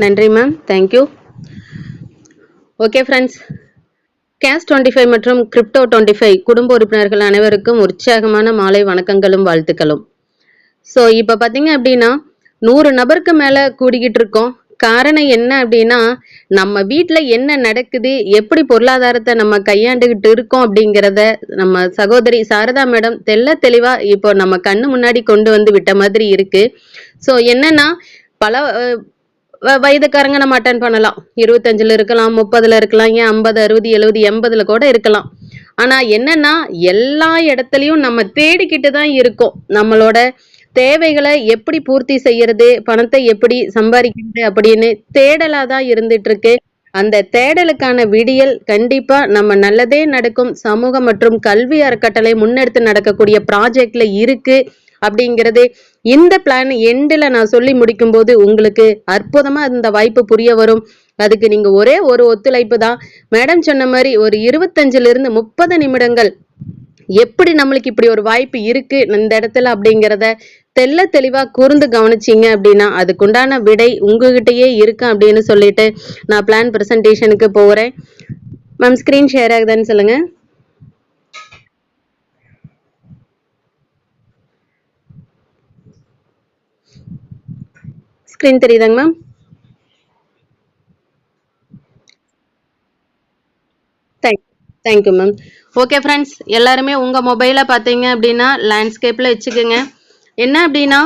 நன்றி ma'am. Thank you. Okay friends, case 25 மற்றும் crypto 25 குடும்ப உறுப்பினர்கள் அனைவருக்கும் உற்சாகமான மாலை வணக்கங்களும் வாழ்த்துக்களும். ஸோ இப்போ பார்த்தீங்க அப்படின்னா 100 நபருக்கு மேலே கூடிக்கிட்டு இருக்கோம். காரணம் என்ன அப்படின்னா, நம்ம வீட்டில் என்ன நடக்குது, எப்படி பொருளாதாரத்தை நம்ம கையாண்டுகிட்டு இருக்கோம் அப்படிங்கிறத நம்ம சகோதரி சாரதா மேடம் தெளிவா இப்போ நம்ம கண்ணு முன்னாடி கொண்டு வந்து விட்ட மாதிரி இருக்கு. ஸோ என்னன்னா, பல வயதுக்காரங்க நம்ம அட்டன் பண்ணலாம். 25ல இருக்கலாம், 30ல இருக்கலாம், ஏன் 50, 60, 70, 80ல கூட இருக்கலாம். ஆனா என்னன்னா, எல்லா இடத்துலயும் நம்ம தேடிக்கிட்டு தான் இருக்கோம். நம்மளோட தேவைகளை எப்படி பூர்த்தி செய்யறது, பணத்தை எப்படி சம்பாதிக்கிறது அப்படின்னு தேடலா தான் இருந்துட்டு இருக்கு. அந்த தேடலுக்கான விடியல் கண்டிப்பா நம்ம நல்லதே நடக்கும் சமூக மற்றும் கல்வி அறக்கட்டளை முன்னெடுத்து நடக்கக்கூடிய ப்ராஜெக்ட்ல இருக்கு அப்படிங்கிறது இந்த பிளான் எண்டில் நான் சொல்லி முடிக்கும் போது உங்களுக்கு அற்புதமா இந்த வாய்ப்பு புரிய வரும். அதுக்கு நீங்க ஒரே ஒரு ஒத்துழைப்பு தான். மேடம் சொன்ன மாதிரி ஒரு 25ல இருந்து 30 நிமிடங்கள் எப்படி நம்மளுக்கு இப்படி ஒரு வாய்ப்பு இருக்கு இந்த இடத்துல அப்படிங்கிறத தெளிவா கூர்ந்து கவனிச்சிங்க அப்படின்னா அதுக்குண்டான விடை உங்ககிட்டயே இருக்கு அப்படின்னு சொல்லிட்டு நான் பிளான் பிரசன்டேஷனுக்கு போகிறேன். மேம் ஸ்கிரீன் ஷேர் ஆகுதான்னு சொல்லுங்க. ஸ்கிரீன் தெரியுதாங்க ma'am? Thank you ma'am. Okay friends, எல்லாருமே உங்கள் மொபைலை பார்த்தீங்க அப்படின்னா லேண்ட்ஸ்கேப்பில் வச்சுக்கோங்க. என்ன அப்படின்னா,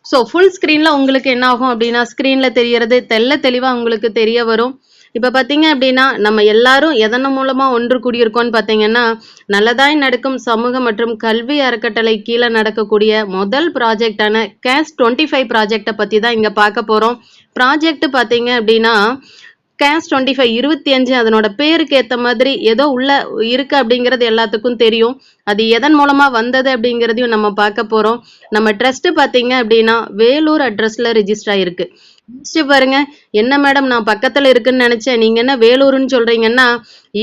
ஸோ ஃபுல் ஸ்க்ரீனில் உங்களுக்கு என்ன ஆகும் அப்படின்னா ஸ்க்ரீனில் தெரியறது தெளிவாக உங்களுக்கு தெரிய வரும். இப்போ பார்த்தீங்க அப்படின்னா நம்ம எல்லாரும் எதன் மூலமாக ஒன்று கூடியிருக்கோம்னு பார்த்தீங்கன்னா, நல்லதாய் நடக்கும் சமூக மற்றும் கல்வி அறக்கட்டளை கீழே நடக்கக்கூடிய முதல் ப்ராஜெக்டான கேஸ் 25 ப்ராஜெக்டை பற்றி தான் இங்கே பார்க்க போகிறோம். ப்ராஜெக்ட் பார்த்தீங்க அப்படின்னா கேஸ் 25 25 அதனோட பேருக்கு ஏற்ற மாதிரி ஏதோ உள்ள இருக்கு அப்படிங்கிறது எல்லாத்துக்கும் தெரியும். அது எதன் மூலமா வந்தது அப்படிங்கிறதையும் நம்ம பார்க்க போறோம். நம்ம ட்ரஸ்ட் பார்த்தீங்க அப்படின்னா வேலூர் அட்ரஸ்ல ரெஜிஸ்டர் ஆயிருக்கு. பாருங்க, என்ன மேடம் நான் பக்கத்துல இருக்குன்னு நினைச்சேன், நீங்க என்ன வேலூர்னு சொல்றீங்கன்னா,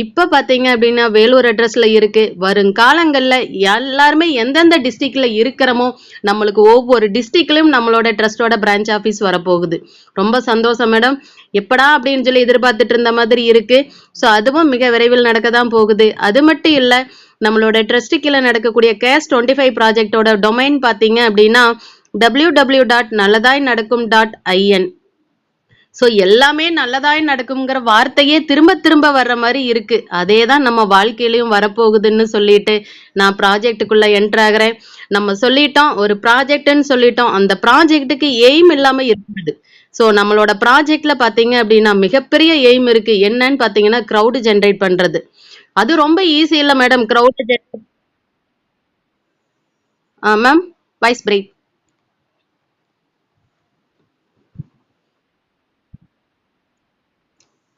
இப்ப பாத்தீங்க அப்படின்னா வேலூர் அட்ரஸ்ல இருக்கு. வருங்காலங்கள்ல எல்லாருமே எந்தெந்த டிஸ்ட்ரிக்ட்ல இருக்கிறோமோ நம்மளுக்கு ஒவ்வொரு டிஸ்ட்ரிக்ட்லயும் நம்மளோட ட்ரஸ்டோட பிரான்ச் ஆஃபீஸ் வரப்போகுது. ரொம்ப சந்தோஷம் மேடம். எப்படா அப்படின்னு சொல்லி எதிர்பார்த்துட்டு இருந்த மாதிரி இருக்கு. ஸோ அதுவும் மிக விரைவில் நடக்க தான் போகுது. அது மட்டும் இல்லை, நம்மளோட ட்ரஸ்ட் கீழே நடக்கக்கூடிய கேஸ் 25 ப்ராஜெக்டோட டொமைன் பார்த்தீங்க அப்படின்னா www.நல்லதாய்நடக்கும்.in. ஸோ எல்லாமே நல்லதாய் நடக்குங்கிற வார்த்தையே திரும்ப வர்ற மாதிரி இருக்கு. அதே தான் நம்ம வாழ்க்கையிலையும் வரப்போகுதுன்னு சொல்லிட்டு நான் ப்ராஜெக்டுக்குள்ள என்டர் ஆகிறேன். நம்ம சொல்லிட்டோம், ஒரு ப்ராஜெக்ட்னு சொல்லிட்டோம், அந்த ப்ராஜெக்டுக்கு எய்ம் இல்லாம இருக்குது. ஸோ நம்மளோட ப்ராஜெக்ட்ல பார்த்தீங்க அப்படின்னா மிகப்பெரிய எய்ம் இருக்கு. என்னன்னு பார்த்தீங்கன்னா க்ரௌடு ஜென்ரேட் பண்றது. அது ரொம்ப ஈஸி இல்லை madam. Crowd generate ma'am voice break.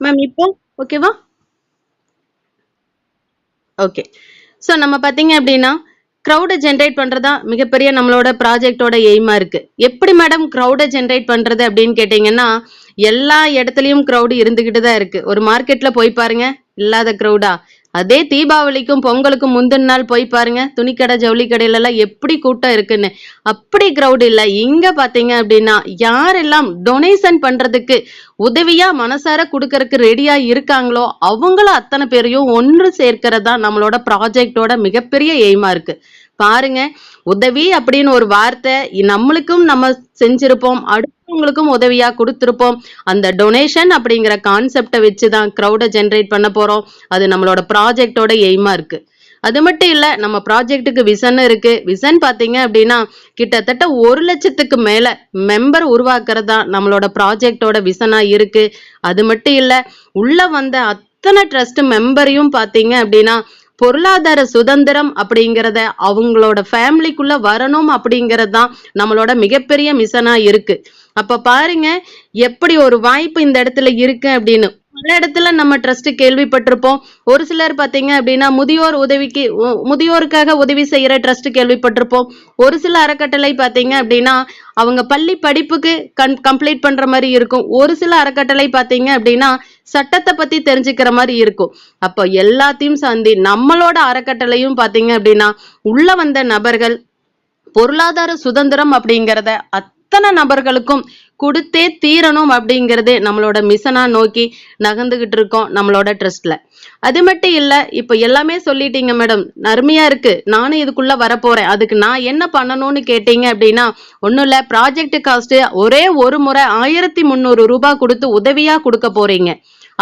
Ma'am இப்போ ஓகேவா? ஓகே. ஸோ நம்ம பார்த்தீங்க அப்படின்னா க்ரௌடை ஜென்ரேட் பண்ணுறதா மிகப்பெரிய நம்மளோட ப்ராஜெக்டோட எய்மாக இருக்குது. எப்படி மேடம் க்ரௌடை ஜென்ரேட் பண்ணுறது அப்படின்னு கேட்டிங்கன்னா, எல்லா இடத்துலையும் க்ரௌடு இருந்துக்கிட்டு தான் இருக்குது. ஒரு மார்க்கெட்டில் போய் பாருங்க, இல்லாத க்ரௌடா? அதே தீபாவளிக்கும் பொங்கலுக்கும் முந்தின நாள் போய் பாருங்க, துணிக்கடை ஜவுளி கடையிலலாம் எப்படி கூட்டம் இருக்குன்னு. அப்படி க்ரௌட் இல்லை. இங்க பாத்தீங்க அப்படின்னா யாரெல்லாம் டொனேஷன் பண்றதுக்கு உதவியா மனசார கொடுக்கறதுக்கு ரெடியா இருக்காங்களோ அவங்கள அத்தனை பேரையும் ஒன்று சேர்க்கறதா நம்மளோட ப்ராஜெக்டோட மிகப்பெரிய எய்மா இருக்கு. பாருங்க, உதவி அப்படின்னு ஒரு வார்த்தை நம்மளுக்கும் நம்ம செஞ்சிருப்போம், அடுத்தவங்களுக்கும் உதவியா கொடுத்திருப்போம். அந்த டொனேஷன் அப்படிங்கிற கான்செப்டை வச்சுதான் க்ரௌடை ஜென்ரேட் பண்ண போறோம். அது நம்மளோட ப்ராஜெக்டோட எய்மா இருக்கு. அது மட்டும் இல்ல, நம்ம ப்ராஜெக்டுக்கு விசன் இருக்கு. விசன் பாத்தீங்க அப்படின்னா கிட்டத்தட்ட 1 லட்சத்துக்கு மேல மெம்பர் உருவாக்குறதா நம்மளோட ப்ராஜெக்டோட விசனா இருக்கு. அது மட்டும் இல்ல, உள்ள வந்த அத்தனை ட்ரஸ்ட் மெம்பரையும் பாத்தீங்க அப்படின்னா பொருளாதார சுதந்திரம் அப்படிங்கிறத அவங்களோட ஃபேமிலிக்குள்ள வரணும் அப்படிங்கிறது தான் நம்மளோட மிகப்பெரிய மிஷனா இருக்கு. அப்ப பாருங்க எப்படி ஒரு வாய்ப்பு இந்த இடத்துல இருக்கு அப்படின்னு. பல இடத்துல நம்ம ட்ரஸ்ட் கேள்விப்பட்டிருப்போம். ஒரு சிலர் பாத்தீங்க அப்படின்னா முதியோருக்காக உதவி செய்யற ட்ரஸ்ட் கேள்விப்பட்டிருப்போம். ஒரு சில அறக்கட்டளை பாத்தீங்க அப்படின்னா அவங்க பள்ளி படிப்புக்கு கம்ப்ளீட் பண்ற மாதிரி இருக்கும். ஒரு சில அறக்கட்டளை பாத்தீங்க அப்படின்னா சட்டத்தை பத்தி தெரிஞ்சுக்கிற மாதிரி இருக்கும். அப்போ எல்லாத்தையும் சார்ந்து நம்மளோட அறக்கட்டளையும் பாத்தீங்க அப்படின்னா உள்ள வந்த நபர்கள் பொருளாதார சுதந்திரம் அப்படிங்கிறத அத்தனை நபர்களுக்கும் கொடுத்தே தீரணும் அப்படிங்கிறது நம்மளோட மிஷனா நோக்கி நகர்ந்துகிட்டு இருக்கோம் நம்மளோட ட்ரஸ்ட்ல. அது மட்டும் இல்ல, இப்ப எல்லாமே சொல்லிட்டீங்க மேடம், அருமையா இருக்கு, நானும் இதுக்குள்ள வரப்போறேன், அதுக்கு நான் என்ன பண்ணணும்னு கேட்டீங்க அப்படின்னா ஒண்ணும் இல்ல, ப்ராஜெக்ட் காஸ்ட் ஒரே ஒரு முறை 1300 ரூபாய் கொடுத்து உதவியா கொடுக்க போறீங்க.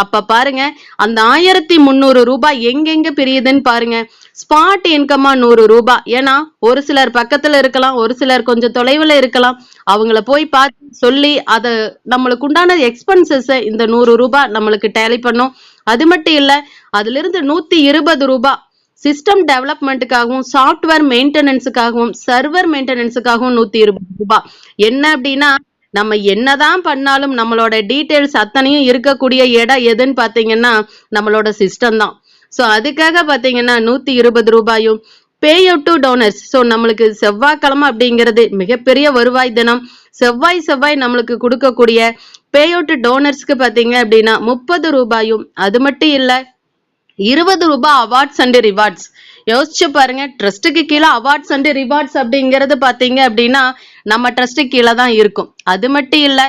அப்ப பாருங்க, அந்த 1300 ரூபாய் எங்கெங்க பிரியுதுன்னு பாருங்க. ஸ்பாட் இன்கமா 100 ரூபாய். ஏன்னா ஒரு சிலர் பக்கத்துல இருக்கலாம், ஒரு சிலர் கொஞ்சம் தொலைவுல இருக்கலாம், அவங்கள போய் பார்த்து சொல்லி அத நம்மளுக்கு உண்டான எக்ஸ்பென்சஸ் இந்த 100 ரூபாய் நம்மளுக்கு டேலி பண்ணும். அது மட்டும் இல்ல, அதுல இருந்து 120 ரூபாய் சிஸ்டம் டெவலப்மெண்ட்டுக்காகவும், சாஃப்ட்வேர் மெயின்டெனன்ஸுக்காகவும், சர்வர் மெயின்டெனன்ஸுக்காகவும் 120 ரூபாய். என்ன அப்படின்னா நம்ம என்னதான் பண்ணாலும் நம்மளோட டீடைல்ஸ் அத்தனையும் இருக்கக்கூடிய இடம் எதுன்னு பாத்தீங்கன்னா நம்மளோட சிஸ்டம் தான். சோ அதுக்காக பாத்தீங்கன்னா 120 ரூபாயும் pay out to donors. So நம்மளுக்கு செவ்வாய்க்கிழமை அப்படிங்கிறது மிகப்பெரிய வருவாய் தினம். செவ்வாய் நம்மளுக்கு கொடுக்கக்கூடிய பே அவுட் டோனர்ஸ்க்கு பாத்தீங்க அப்படின்னா 30 ரூபாயும். அது மட்டும் இல்ல, 20 ரூபாய் அவார்ட்ஸ் அண்ட் ரிவார்ட்ஸ். யோசிச்சு பாருங்க, ட்ரஸ்ட்டுக்கு கீழே அவார்ட்ஸ் அண்ட் ரிவார்ட்ஸ் அப்படிங்கிறது பாத்தீங்க அப்படின்னா நம்ம ட்ரஸ்ட்டுக்கு கீழே தான் இருக்கும். அது மட்டும் இல்ல,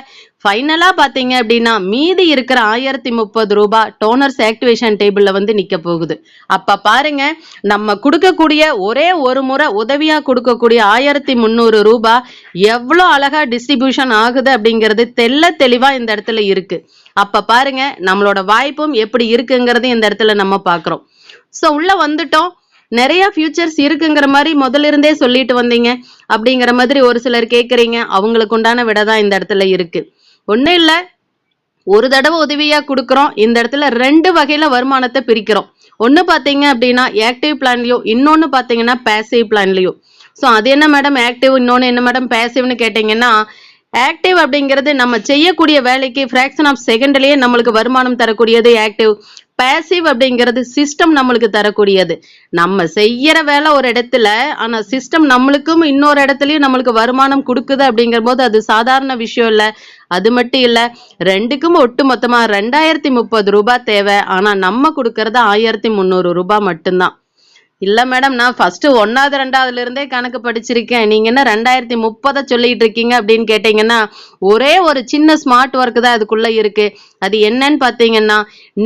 ஃபைனலா பாத்தீங்க அப்படின்னா மீதி இருக்கிற 1030 ரூபாய் டோனர்ஸ் ஆக்டிவேஷன் டேபிள்ல வந்து நிக்க போகுது. அப்ப பாருங்க, நம்ம கொடுக்கக்கூடிய ஒரே ஒரு முறை உதவியா கொடுக்கக்கூடிய 1300 ரூபாய் எவ்வளவு அழகா டிஸ்ட்ரிபியூஷன் ஆகுது அப்படிங்கிறது தெளிவா இந்த இடத்துல இருக்கு. அப்ப பாருங்க, நம்மளோட வாய்ப்பும் எப்படி இருக்குங்கிறது இந்த இடத்துல நம்ம பாக்குறோம். சோ உள்ள வந்துட்டோம், நிறைய ஃபியூச்சர்ஸ் இருக்குங்கிற மாதிரி முதல்ல இருந்தே சொல்லிட்டு வந்தீங்க அப்படிங்கிற மாதிரி ஒரு சிலர் கேக்குறீங்க. அவங்களுக்கு உண்டான விட தான் இந்த இடத்துல இருக்கு. ஒண்ணும் இல்ல, ஒரு தடவை உதவியா கொடுக்குறோம். இந்த இடத்துல 2 வகையில வருமானத்தை பிரிக்கிறோம். ஒண்ணு பாத்தீங்க அப்படின்னா ஆக்டிவ் பிளான்லயும், இன்னொன்னு பாத்தீங்கன்னா பேசிவ் பிளான்லயும். சோ அது என்ன மேடம் ஆக்டிவ், இன்னொன்னு என்ன மேடம் பேசிவ்னு கேட்டீங்கன்னா, ஆக்டிவ் அப்படிங்கிறது நம்ம செய்யக்கூடிய வேலைக்கு ஃபிராக்ஷன் ஆஃப் செகண்ட்லயே நம்மளுக்கு வருமானம் தரக்கூடியது ஆக்டிவ். பேசிவ் அப்படிங்கிறது சிஸ்டம் நம்மளுக்கு தரக்கூடியது. நம்ம செய்யற வேலை ஒரு இடத்துல, ஆனா சிஸ்டம் நம்மளுக்கும் இன்னொரு இடத்துலயும் நம்மளுக்கு வருமானம் கொடுக்குது அப்படிங்கிற போது அது சாதாரண விஷயம் இல்ல. அது மட்டும் இல்ல, 2க்கும் ஒட்டு மொத்தமா 2030 ரூபாய் தேவை. ஆனா நம்ம கொடுக்கறது 1300 ரூபாய் மட்டும்தான். இல்ல மேடம், நான் ஃபர்ஸ்ட் 1வது 2வதுல இருந்தே கணக்கு படிச்சிருக்கேன், நீங்க என்ன 2030 சொல்லிட்டு இருக்கீங்க அப்படின்னு கேட்டீங்கன்னா, ஒரே ஒரு சின்ன ஸ்மார்ட் ஒர்க் தான் அதுக்குள்ள இருக்கு. அது என்னன்னு பாத்தீங்கன்னா,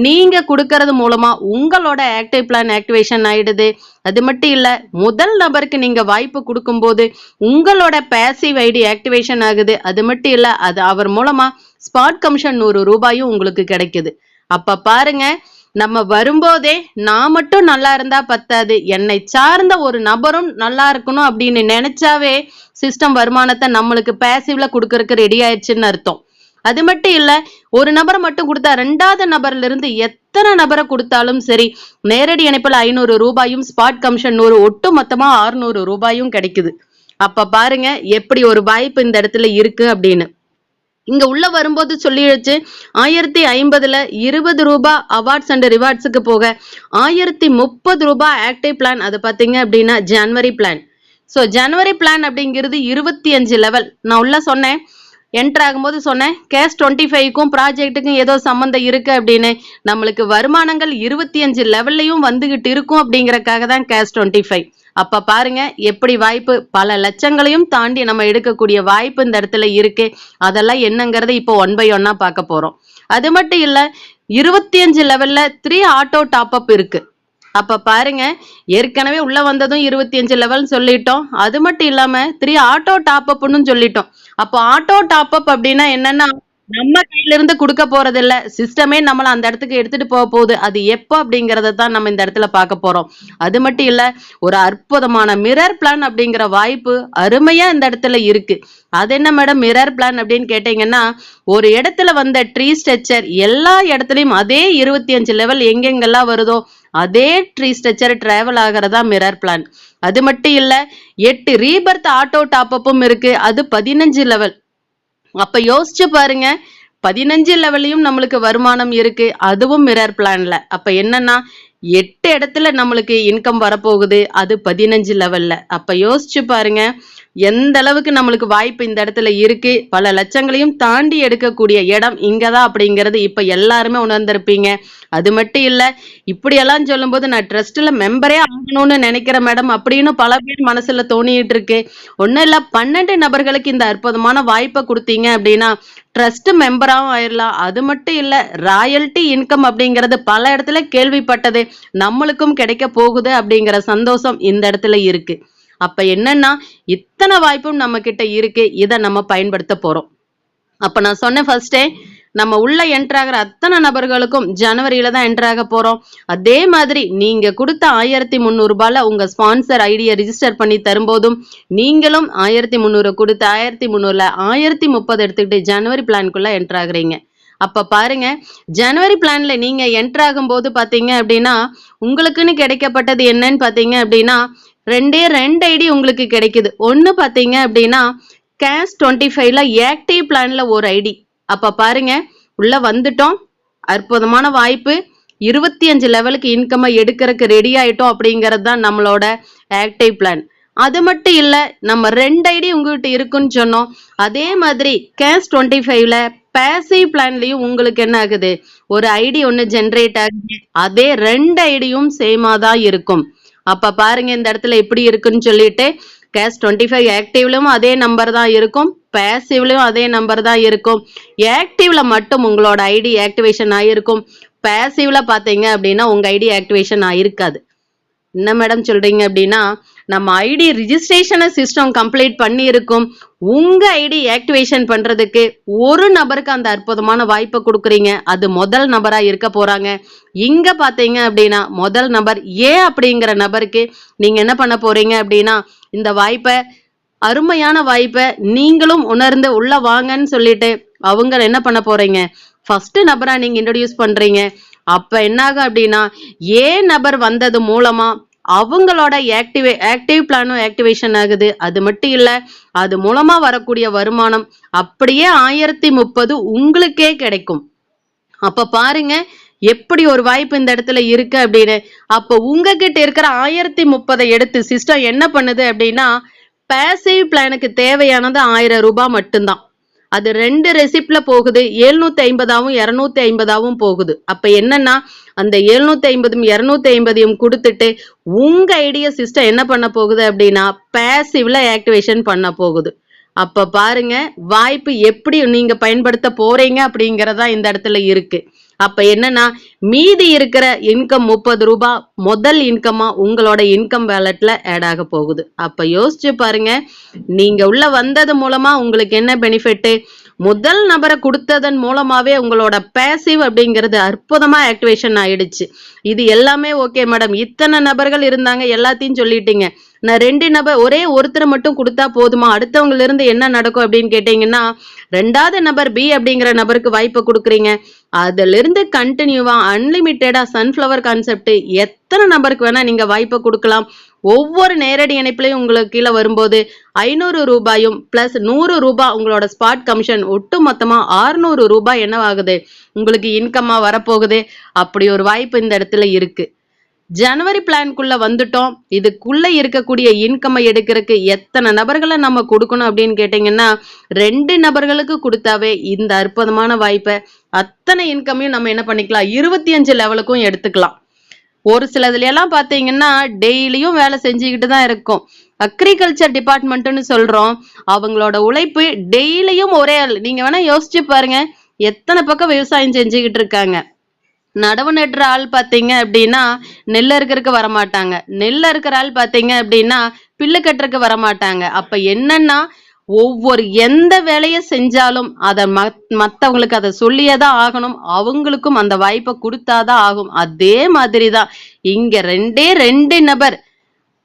நீங்க கொடுக்கறது மூலமா உங்களோட ஆக்டிவ் பிளான் ஆக்டிவேஷன் ஆயிடுது. அது மட்டும் இல்ல, முதல் நபருக்கு நீங்க வாய்ப்பு கொடுக்கும் போது உங்களோட பேசிவ் ஐடி ஆக்டிவேஷன் ஆகுது. அது மட்டும் இல்ல, அது அவர் மூலமா ஸ்பாட் கமிஷன் 100 ரூபாயும் உங்களுக்கு கிடைக்குது. அப்ப பாருங்க, நம்ம வரும்போதே நான் மட்டும் நல்லா இருந்தா பத்தாது, என்னை சார்ந்த ஒரு நபரும் நல்லா இருக்கணும் அப்படின்னு நினைச்சாவே சிஸ்டம் வருமானத்தை நம்மளுக்கு பேசிவ்ல கொடுக்கறதுக்கு ரெடி ஆயிடுச்சுன்னு அர்த்தம். அது மட்டும் இல்ல, ஒரு நபரை மட்டும் கொடுத்தா 2வது நபர்ல இருந்து எத்தனை நபரை கொடுத்தாலும் சரி, நேரடி இணைப்புல 500 ரூபாயும் ஸ்பாட் கமிஷன் 100, ஒட்டு மொத்தமா 600 ரூபாயும் கிடைக்குது. அப்ப பாருங்க எப்படி ஒரு வாய்ப்பு இந்த இடத்துல இருக்கு அப்படின்னு. இங்க உள்ள வரும்போது சொல்லிடுச்சு, 1050ல 20 ரூபாய் அவார்ட்ஸ் அண்ட் ரிவார்ட்ஸுக்கு போக 1030 ரூபாய் ஆக்டிவ் பிளான். அது பாத்தீங்க அப்படின்னா ஜனவரி பிளான். சோ ஜனவரி பிளான் அப்படிங்கிறது 25 லெவல். நான் உள்ள சொன்னேன், என்டர் ஆகும்போது சொன்னேன், கேஸ் 25க்கும் ப்ராஜெக்ட்டுக்கும் ஏதோ சம்பந்தம் இருக்கு அப்படின்னு. நம்மளுக்கு வருமானங்கள் 25 லெவல்லையும் வந்துகிட்டு இருக்கும் அப்படிங்கறக்காக தான் கேஸ் 25. அப்ப பாருங்க எப்படி வாய்ப்பு, பல லட்சங்களையும் தாண்டி நம்ம எடுக்கக்கூடிய வாய்ப்பு இந்த இடத்துல இருக்கு. அதெல்லாம் என்னங்கிறத இப்போ 1 by 1 பார்க்க போறோம். அது மட்டும் இல்ல, 25 லெவல்ல 3 ஆட்டோ டாப் அப் இருக்கு. அப்ப பாருங்க, ஏற்கனவே உள்ள வந்ததும் 25 லெவல் சொல்லிட்டோம். அது மட்டும் இல்லாம 3 ஆட்டோ டாப் அப்னு சொல்லிட்டோம். அப்போ ஆட்டோ டாப் அப் அப்படின்னா என்னன்னா, நம்ம கையில இருந்து கொடுக்க போறது இல்ல, சிஸ்டமே நம்மள அந்த இடத்துக்கு எடுத்துட்டு போக போகுது. அது எப்போ அப்படிங்கறத தான் நம்ம இந்த இடத்துல பார்க்க போறோம். அது மட்டும் இல்ல, ஒரு அற்புதமான மிரர் பிளான் அப்படிங்கிற வாய்ப்பு அருமையா இந்த இடத்துல இருக்கு. அது என்ன மேடம் மிரர் பிளான் அப்படின்னு கேட்டீங்கன்னா, ஒரு இடத்துல வந்த ட்ரீ ஸ்ட்ரக்சர் எல்லா இடத்துலயும் அதே 25 லெவல் எங்கெங்கெல்லாம் வருதோ அதே ட்ரீ ஸ்ட்ரக்சர் டிராவல் ஆகிறதா மிரர் பிளான். அது மட்டும் இல்ல, 8 ரீபர்த் ஆட்டோ டாப் அப்பும் இருக்கு. அது 15 லெவல். அப்ப யோசிச்சு பாருங்க, 15 லெவல்லையும் நம்மளுக்கு வருமானம் இருக்கு, அதுவும் மிரர் பிளான்ல. அப்ப என்னன்னா 8 இடத்துல நம்மளுக்கு இன்கம் வரப்போகுது, அது 15 லெவல்ல. அப்ப யோசிச்சு பாருங்க, எந்த அளவுக்கு நம்மளுக்கு வாய்ப்பு இந்த இடத்துல இருக்கு, பல லட்சங்களையும் தாண்டி எடுக்கக்கூடிய இடம் இங்கதான் அப்படிங்கிறது இப்ப எல்லாருமே உணர்ந்திருப்பீங்க. அது மட்டும் இல்ல, இப்படியெல்லாம் சொல்லும்போது நான் ட்ரஸ்ட்ல மெம்பரே ஆகணும்னு நினைக்கிறேன் மேடம் அப்படின்னு பல பேர் மனசுல தோணிட்டு இருக்கு. ஒண்ணும் இல்ல, 12 நபர்களுக்கு இந்த அற்புதமான வாய்ப்பை கொடுத்தீங்க அப்படின்னா ட்ரஸ்ட் மெம்பராகவும் ஆயிடலாம். அது மட்டும் இல்ல, ராயல்டி இன்கம் அப்படிங்கிறது பல இடத்துல கேள்விப்பட்டது, நம்மளுக்கும் கிடைக்க போகுது அப்படிங்கிற சந்தோஷம் இந்த இடத்துல இருக்கு. அப்ப என்னன்னா, இத்தனை வாய்ப்பும் நம்ம கிட்ட இருக்கு, இதை நம்ம பயன்படுத்த போறோம். அப்ப நான் சொன்னேன் ஃபர்ஸ்டே, நம்ம உள்ள என்டர் ஆகிற அத்தனை நபர்களுக்கும் ஜனவரியில தான் என்டர் ஆக போறோம். அதே மாதிரி நீங்க கொடுத்த 1300 ரூபாயில உங்க ஸ்பான்சர் ஐடியை ரிஜிஸ்டர் பண்ணி தரும்போதும் நீங்களும் 1300 கொடுத்து 1300ல 1030 எடுத்துக்கிட்டு ஜனவரி பிளான்குள்ள என்டர் ஆகுறீங்க. அப்ப பாருங்க, ஜனவரி பிளான்ல நீங்க என்டர் ஆகும் போது பாத்தீங்க அப்படின்னா உங்களுக்குன்னு கிடைக்கப்பட்டது என்னன்னு பாத்தீங்க அப்படின்னா 2 ஐடி உங்களுக்கு கிடைக்குது. ஒன்னு பாத்தீங்க அப்படின்னா கேஷ் 25ல ஆக்டிவ் பிளான்ல ஒரு ஐடி. அப்ப பாருங்க, உள்ள வந்துட்டோம், அற்புதமான வாய்ப்பு, 25 லெவலுக்கு இன்கம் எடுக்கிறதுக்கு ரெடி ஆயிட்டோம் அப்படிங்கிறது தான் நம்மளோட ஆக்டிவ் பிளான். அது மட்டும் இல்ல, நம்ம 2 ஐடி உங்ககிட்ட இருக்குன்னு சொன்னோம். அதே மாதிரி கேஷ் 25ல பேசிவ் பிளான்லயும் உங்களுக்கு என்ன ஆகுது, ஒரு ஐடி ஒன்னு ஜெனரேட் ஆகுது. அதே 2 ஐடியும் சேமா தான் இருக்கும். அப்ப பாருங்க இந்த இடத்துல எப்படி இருக்குன்னு சொல்லிட்டு, கேஷ் 25 ஆக்டிவ்லயும் அதே நம்பர் தான் இருக்கும், பேசிவ்லயும் அதே நம்பர் தான் இருக்கும். ஆக்டிவ்ல மட்டும் உங்களோட ஐடி ஆக்டிவேஷன் ஆயிருக்கும், பேசிவ்ல பாத்தீங்க அப்படின்னா உங்க ஐடி ஆக்டிவேஷன் ஆயிருக்காது. என்ன மேடம் சொல்றீங்க அப்படின்னா, நம்ம ஐடி ரிஜிஸ்ட்ரேஷனை சிஸ்டம் கம்ப்ளீட் பண்ணி இருக்கும், உங்க ஐடி ஆக்டிவேஷன் பண்றதுக்கு ஒரு நபருக்கு அந்த அற்புதமான வாய்ப்பை கொடுக்குறீங்க. அது முதல் நபரா இருக்க போறாங்க. இங்க பாத்தீங்க அப்படின்னா முதல் நபர் ஏ அப்படிங்கிற நபருக்கு நீங்க என்ன பண்ண போறீங்க அப்படின்னா, இந்த வாய்ப்பை, அருமையான வாய்ப்பை நீங்களும் உணர்ந்து உள்ள வாங்கன்னு சொல்லிட்டு அவங்க என்ன பண்ண போறீங்க, ஃபர்ஸ்ட் நபரா நீங்க இன்ட்ரோடியூஸ் பண்றீங்க. அப்ப என்னாகும் அப்படின்னா, ஏ நபர் வந்தது மூலமா அவங்களோட ஆக்டிவ் பிளானும் ஆக்டிவேஷன் ஆகுது. அது மட்டும் இல்ல, அது மூலமா வரக்கூடிய வருமானம் அப்படியே 1030 உங்களுக்கே கிடைக்கும். அப்ப பாருங்க எப்படி ஒரு வாய்ப்பு இந்த இடத்துல இருக்கு அப்படின்னு. அப்ப உங்ககிட்ட இருக்கிற 1030 எடுத்து சிஸ்டம் என்ன பண்ணுது அப்படின்னா, பேசிவ் பிளானுக்கு தேவையானது 1000 ரூபாய் மட்டும்தான். அது 2 ரெசிப்ட்ல போகுது, 750ஆவும் 250ஆவும் போகுது. அப்ப என்னன்னா, அந்த 750 250 கொடுத்துட்டு உங்க ஐடியா சிஸ்டம் என்ன பண்ண போகுது அப்படின்னா பேசிவ்ல ஆக்டிவேஷன் பண்ண போகுது. அப்ப பாருங்க வாய்ப்பு எப்படி நீங்க பயன்படுத்த போறீங்க அப்படிங்கறதா இந்த இடத்துல இருக்கு. அப்ப என்னன்னா, மீதி இருக்கிற இன்கம் 30 ரூபாய் முதல் இன்கமா உங்களோட இன்கம் வேலட்ல ஆட் ஆக போகுது. அப்ப யோசிச்சு பாருங்க, நீங்க உள்ள வந்தது மூலமா உங்களுக்கு என்ன பெனிஃபிட், முதல் நபரை கொடுத்ததன் மூலமாவே உங்களோட பேசிவ் அப்படிங்கிறது அற்புதமா ஆக்டிவேஷன் ஆயிடுச்சு. இது எல்லாமே ஓகே மேடம், இத்தனை நபர்கள் இருந்தாங்க எல்லாத்தையும் சொல்லிட்டீங்க, நான் 2 நபர் ஒரே ஒருத்தரை மட்டும் கொடுத்தா போதுமா, அடுத்தவங்க இருந்து என்ன நடக்கும் அப்படின்னு கேட்டீங்கன்னா, 2வது நபர் பி அப்படிங்கிற நபருக்கு வாய்ப்பு கொடுக்குறீங்க. அதுல இருந்து கண்டினியூவா அன்லிமிட்டடா சன்ஃபிளவர் கான்செப்ட் எத்தனை நபருக்கு வேணா நீங்க வாய்ப்பை கொடுக்கலாம். ஒவ்வொரு நேரடி இணைப்புலையும் உங்களுக்கு கீழே வரும்போது 500 ரூபாயும் பிளஸ் 100 ரூபாய் உங்களோட ஸ்பாட் கமிஷன் ஒட்டு மொத்தமா 600 ரூபாய் என்னவாகுது உங்களுக்கு இன்கம்மா வரப்போகுது. அப்படி ஒரு வாய்ப்பு இந்த இடத்துல இருக்கு. ஜனவரி பிளான்குள்ள வந்துட்டோம். இதுக்குள்ள இருக்கக்கூடிய இன்கம்மை எடுக்கிறதுக்கு எத்தனை நபர்களை நம்ம கொடுக்கணும் அப்படின்னு கேட்டீங்கன்னா, 2 நபர்களுக்கு கொடுத்தாவே இந்த அற்புதமான வாய்ப்பை அத்தனை இன்கமையும் நம்ம என்ன பண்ணிக்கலாம், 25 லெவலுக்கும் எடுத்துக்கலாம். ஒரு சிலதுல எல்லாம் பாத்தீங்கன்னா டெய்லியும் வேலை செஞ்சுக்கிட்டு தான் இருக்கும். அக்ரிகல்ச்சர் டிபார்ட்மெண்ட்னு சொல்றோம், அவங்களோட உழைப்பு டெய்லியும் ஒரே ஆள். நீங்க வேணா யோசிச்சு பாருங்க, எத்தனை பக்கம் விவசாயம் செஞ்சுக்கிட்டு இருக்காங்க. நடவு நடுற ஆள் பாத்தீங்க அப்படின்னா நெல் அறுக்கறதுக்கு வரமாட்டாங்க, நெல் அறுக்கிற ஆள் பாத்தீங்க அப்படின்னா பில்லு கட்டுறதுக்கு வரமாட்டாங்க. அப்ப என்னன்னா, ஒவ்வொரு எந்த வேலையை செஞ்சாலும் அதை மத்தவங்களுக்கு அதை சொல்லியேதான் ஆகணும், அவங்களுக்கும் அந்த வாய்ப்பை கொடுத்தாதான் ஆகும். அதே மாதிரிதான் இங்க 2 நபர்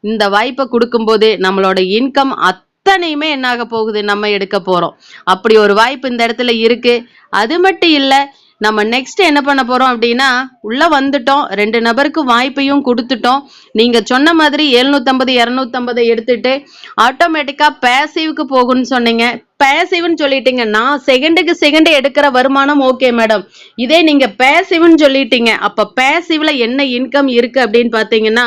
இந்த வாய்ப்பை கொடுக்கும்போது நம்மளோட இன்கம் அத்தனையுமே என்னாக போகுது, நம்ம எடுக்க போறோம். அப்படி ஒரு வாய்ப்பு இந்த இடத்துல இருக்கு. அது மட்டும் இல்ல, நம்ம நெக்ஸ்ட் என்ன பண்ண போறோம் அப்படின்னா, உள்ள வந்துட்டோம், 2 நபருக்கு வாய்ப்பையும் கொடுத்துட்டோம். நீங்க சொன்ன மாதிரி 750 250 எடுத்துட்டு ஆட்டோமேட்டிக்கா பேசிவ்க்கு போகும்னு சொன்னீங்க. பேசிவ்னு சொல்லிட்டீங்க. நான் செகண்டுக்கு செகண்ட் எடுக்கிற வருமானம் ஓகே மேடம். இதே நீங்க பேசிவ்னு சொல்லிட்டீங்க. அப்ப பேசிவ்ல என்ன இன்கம் இருக்கு அப்படின்னு பாத்தீங்கன்னா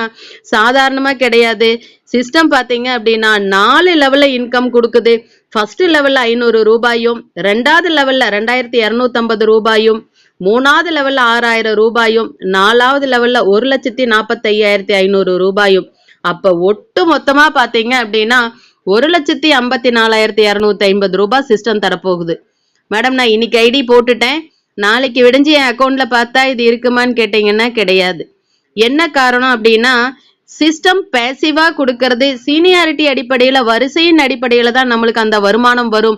சாதாரணமா கிடையாது. சிஸ்டம் பாத்தீங்க அப்படின்னா 4 லெவல்ல இன்கம் கொடுக்குது. ஃபர்ஸ்ட் லெவல்ல 500 ரூபாயும், 2வது லெவல்ல 2250 ரூபாயும், 3வது லெவல்ல 6000 ரூபாயும், 4வது லெவல்ல 1,45,500 ரூபாயும். அப்ப ஒட்டு மொத்தமா பாத்தீங்க அப்படின்னா 1,54,250 ரூபாய் சிஸ்டம் தரப்போகுது. மேடம் நான் இன்னைக்கு ஐடி போட்டுட்டேன், நாளைக்கு விடிஞ்சு என் அக்கௌண்ட்ல பார்த்தா இது இருக்குமான்னு கேட்டீங்கன்னா கிடையாது. என்ன காரணம் அப்படின்னா சிஸ்டம் பேசிவா கொடுக்கறது சீனியாரிட்டி அடிப்படையில வரிசையின் அடிப்படையில தான் நம்மளுக்கு அந்த வருமானம் வரும்.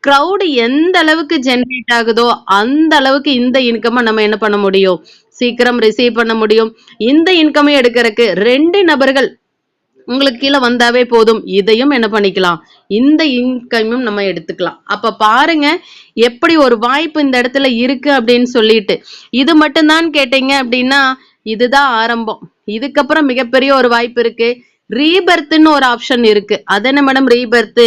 கிரவுட் எந்த அளவுக்கு ஜெனரேட் ஆகுதோ அந்த அளவுக்கு இந்த இன்கம் நம்ம என்ன பண்ண முடியும், சீக்கிரம் ரிசீவ் பண்ண முடியும். இந்த இன்கமே எடுக்கிறதுக்கு 2 நபர்கள் உங்களுக்கு கீழே வந்தாவே போதும். இதையும் என்ன பண்ணிக்கலாம், இந்த இன்கமும் நம்ம எடுத்துக்கலாம். அப்ப பாருங்க எப்படி ஒரு வாய்ப்பு இந்த இடத்துல இருக்கு அப்படின்னு சொல்லிட்டு. இது மட்டும்தான் கேட்டீங்க அப்படின்னா இதுதான் ஆரம்பம். இதுக்கப்புறம் மிகப்பெரிய ஒரு வாய்ப்பு இருக்கு. ரீபர்த்னு ஒரு ஆப்ஷன் இருக்கு. அது என்ன மேடம் ரீபர்த்?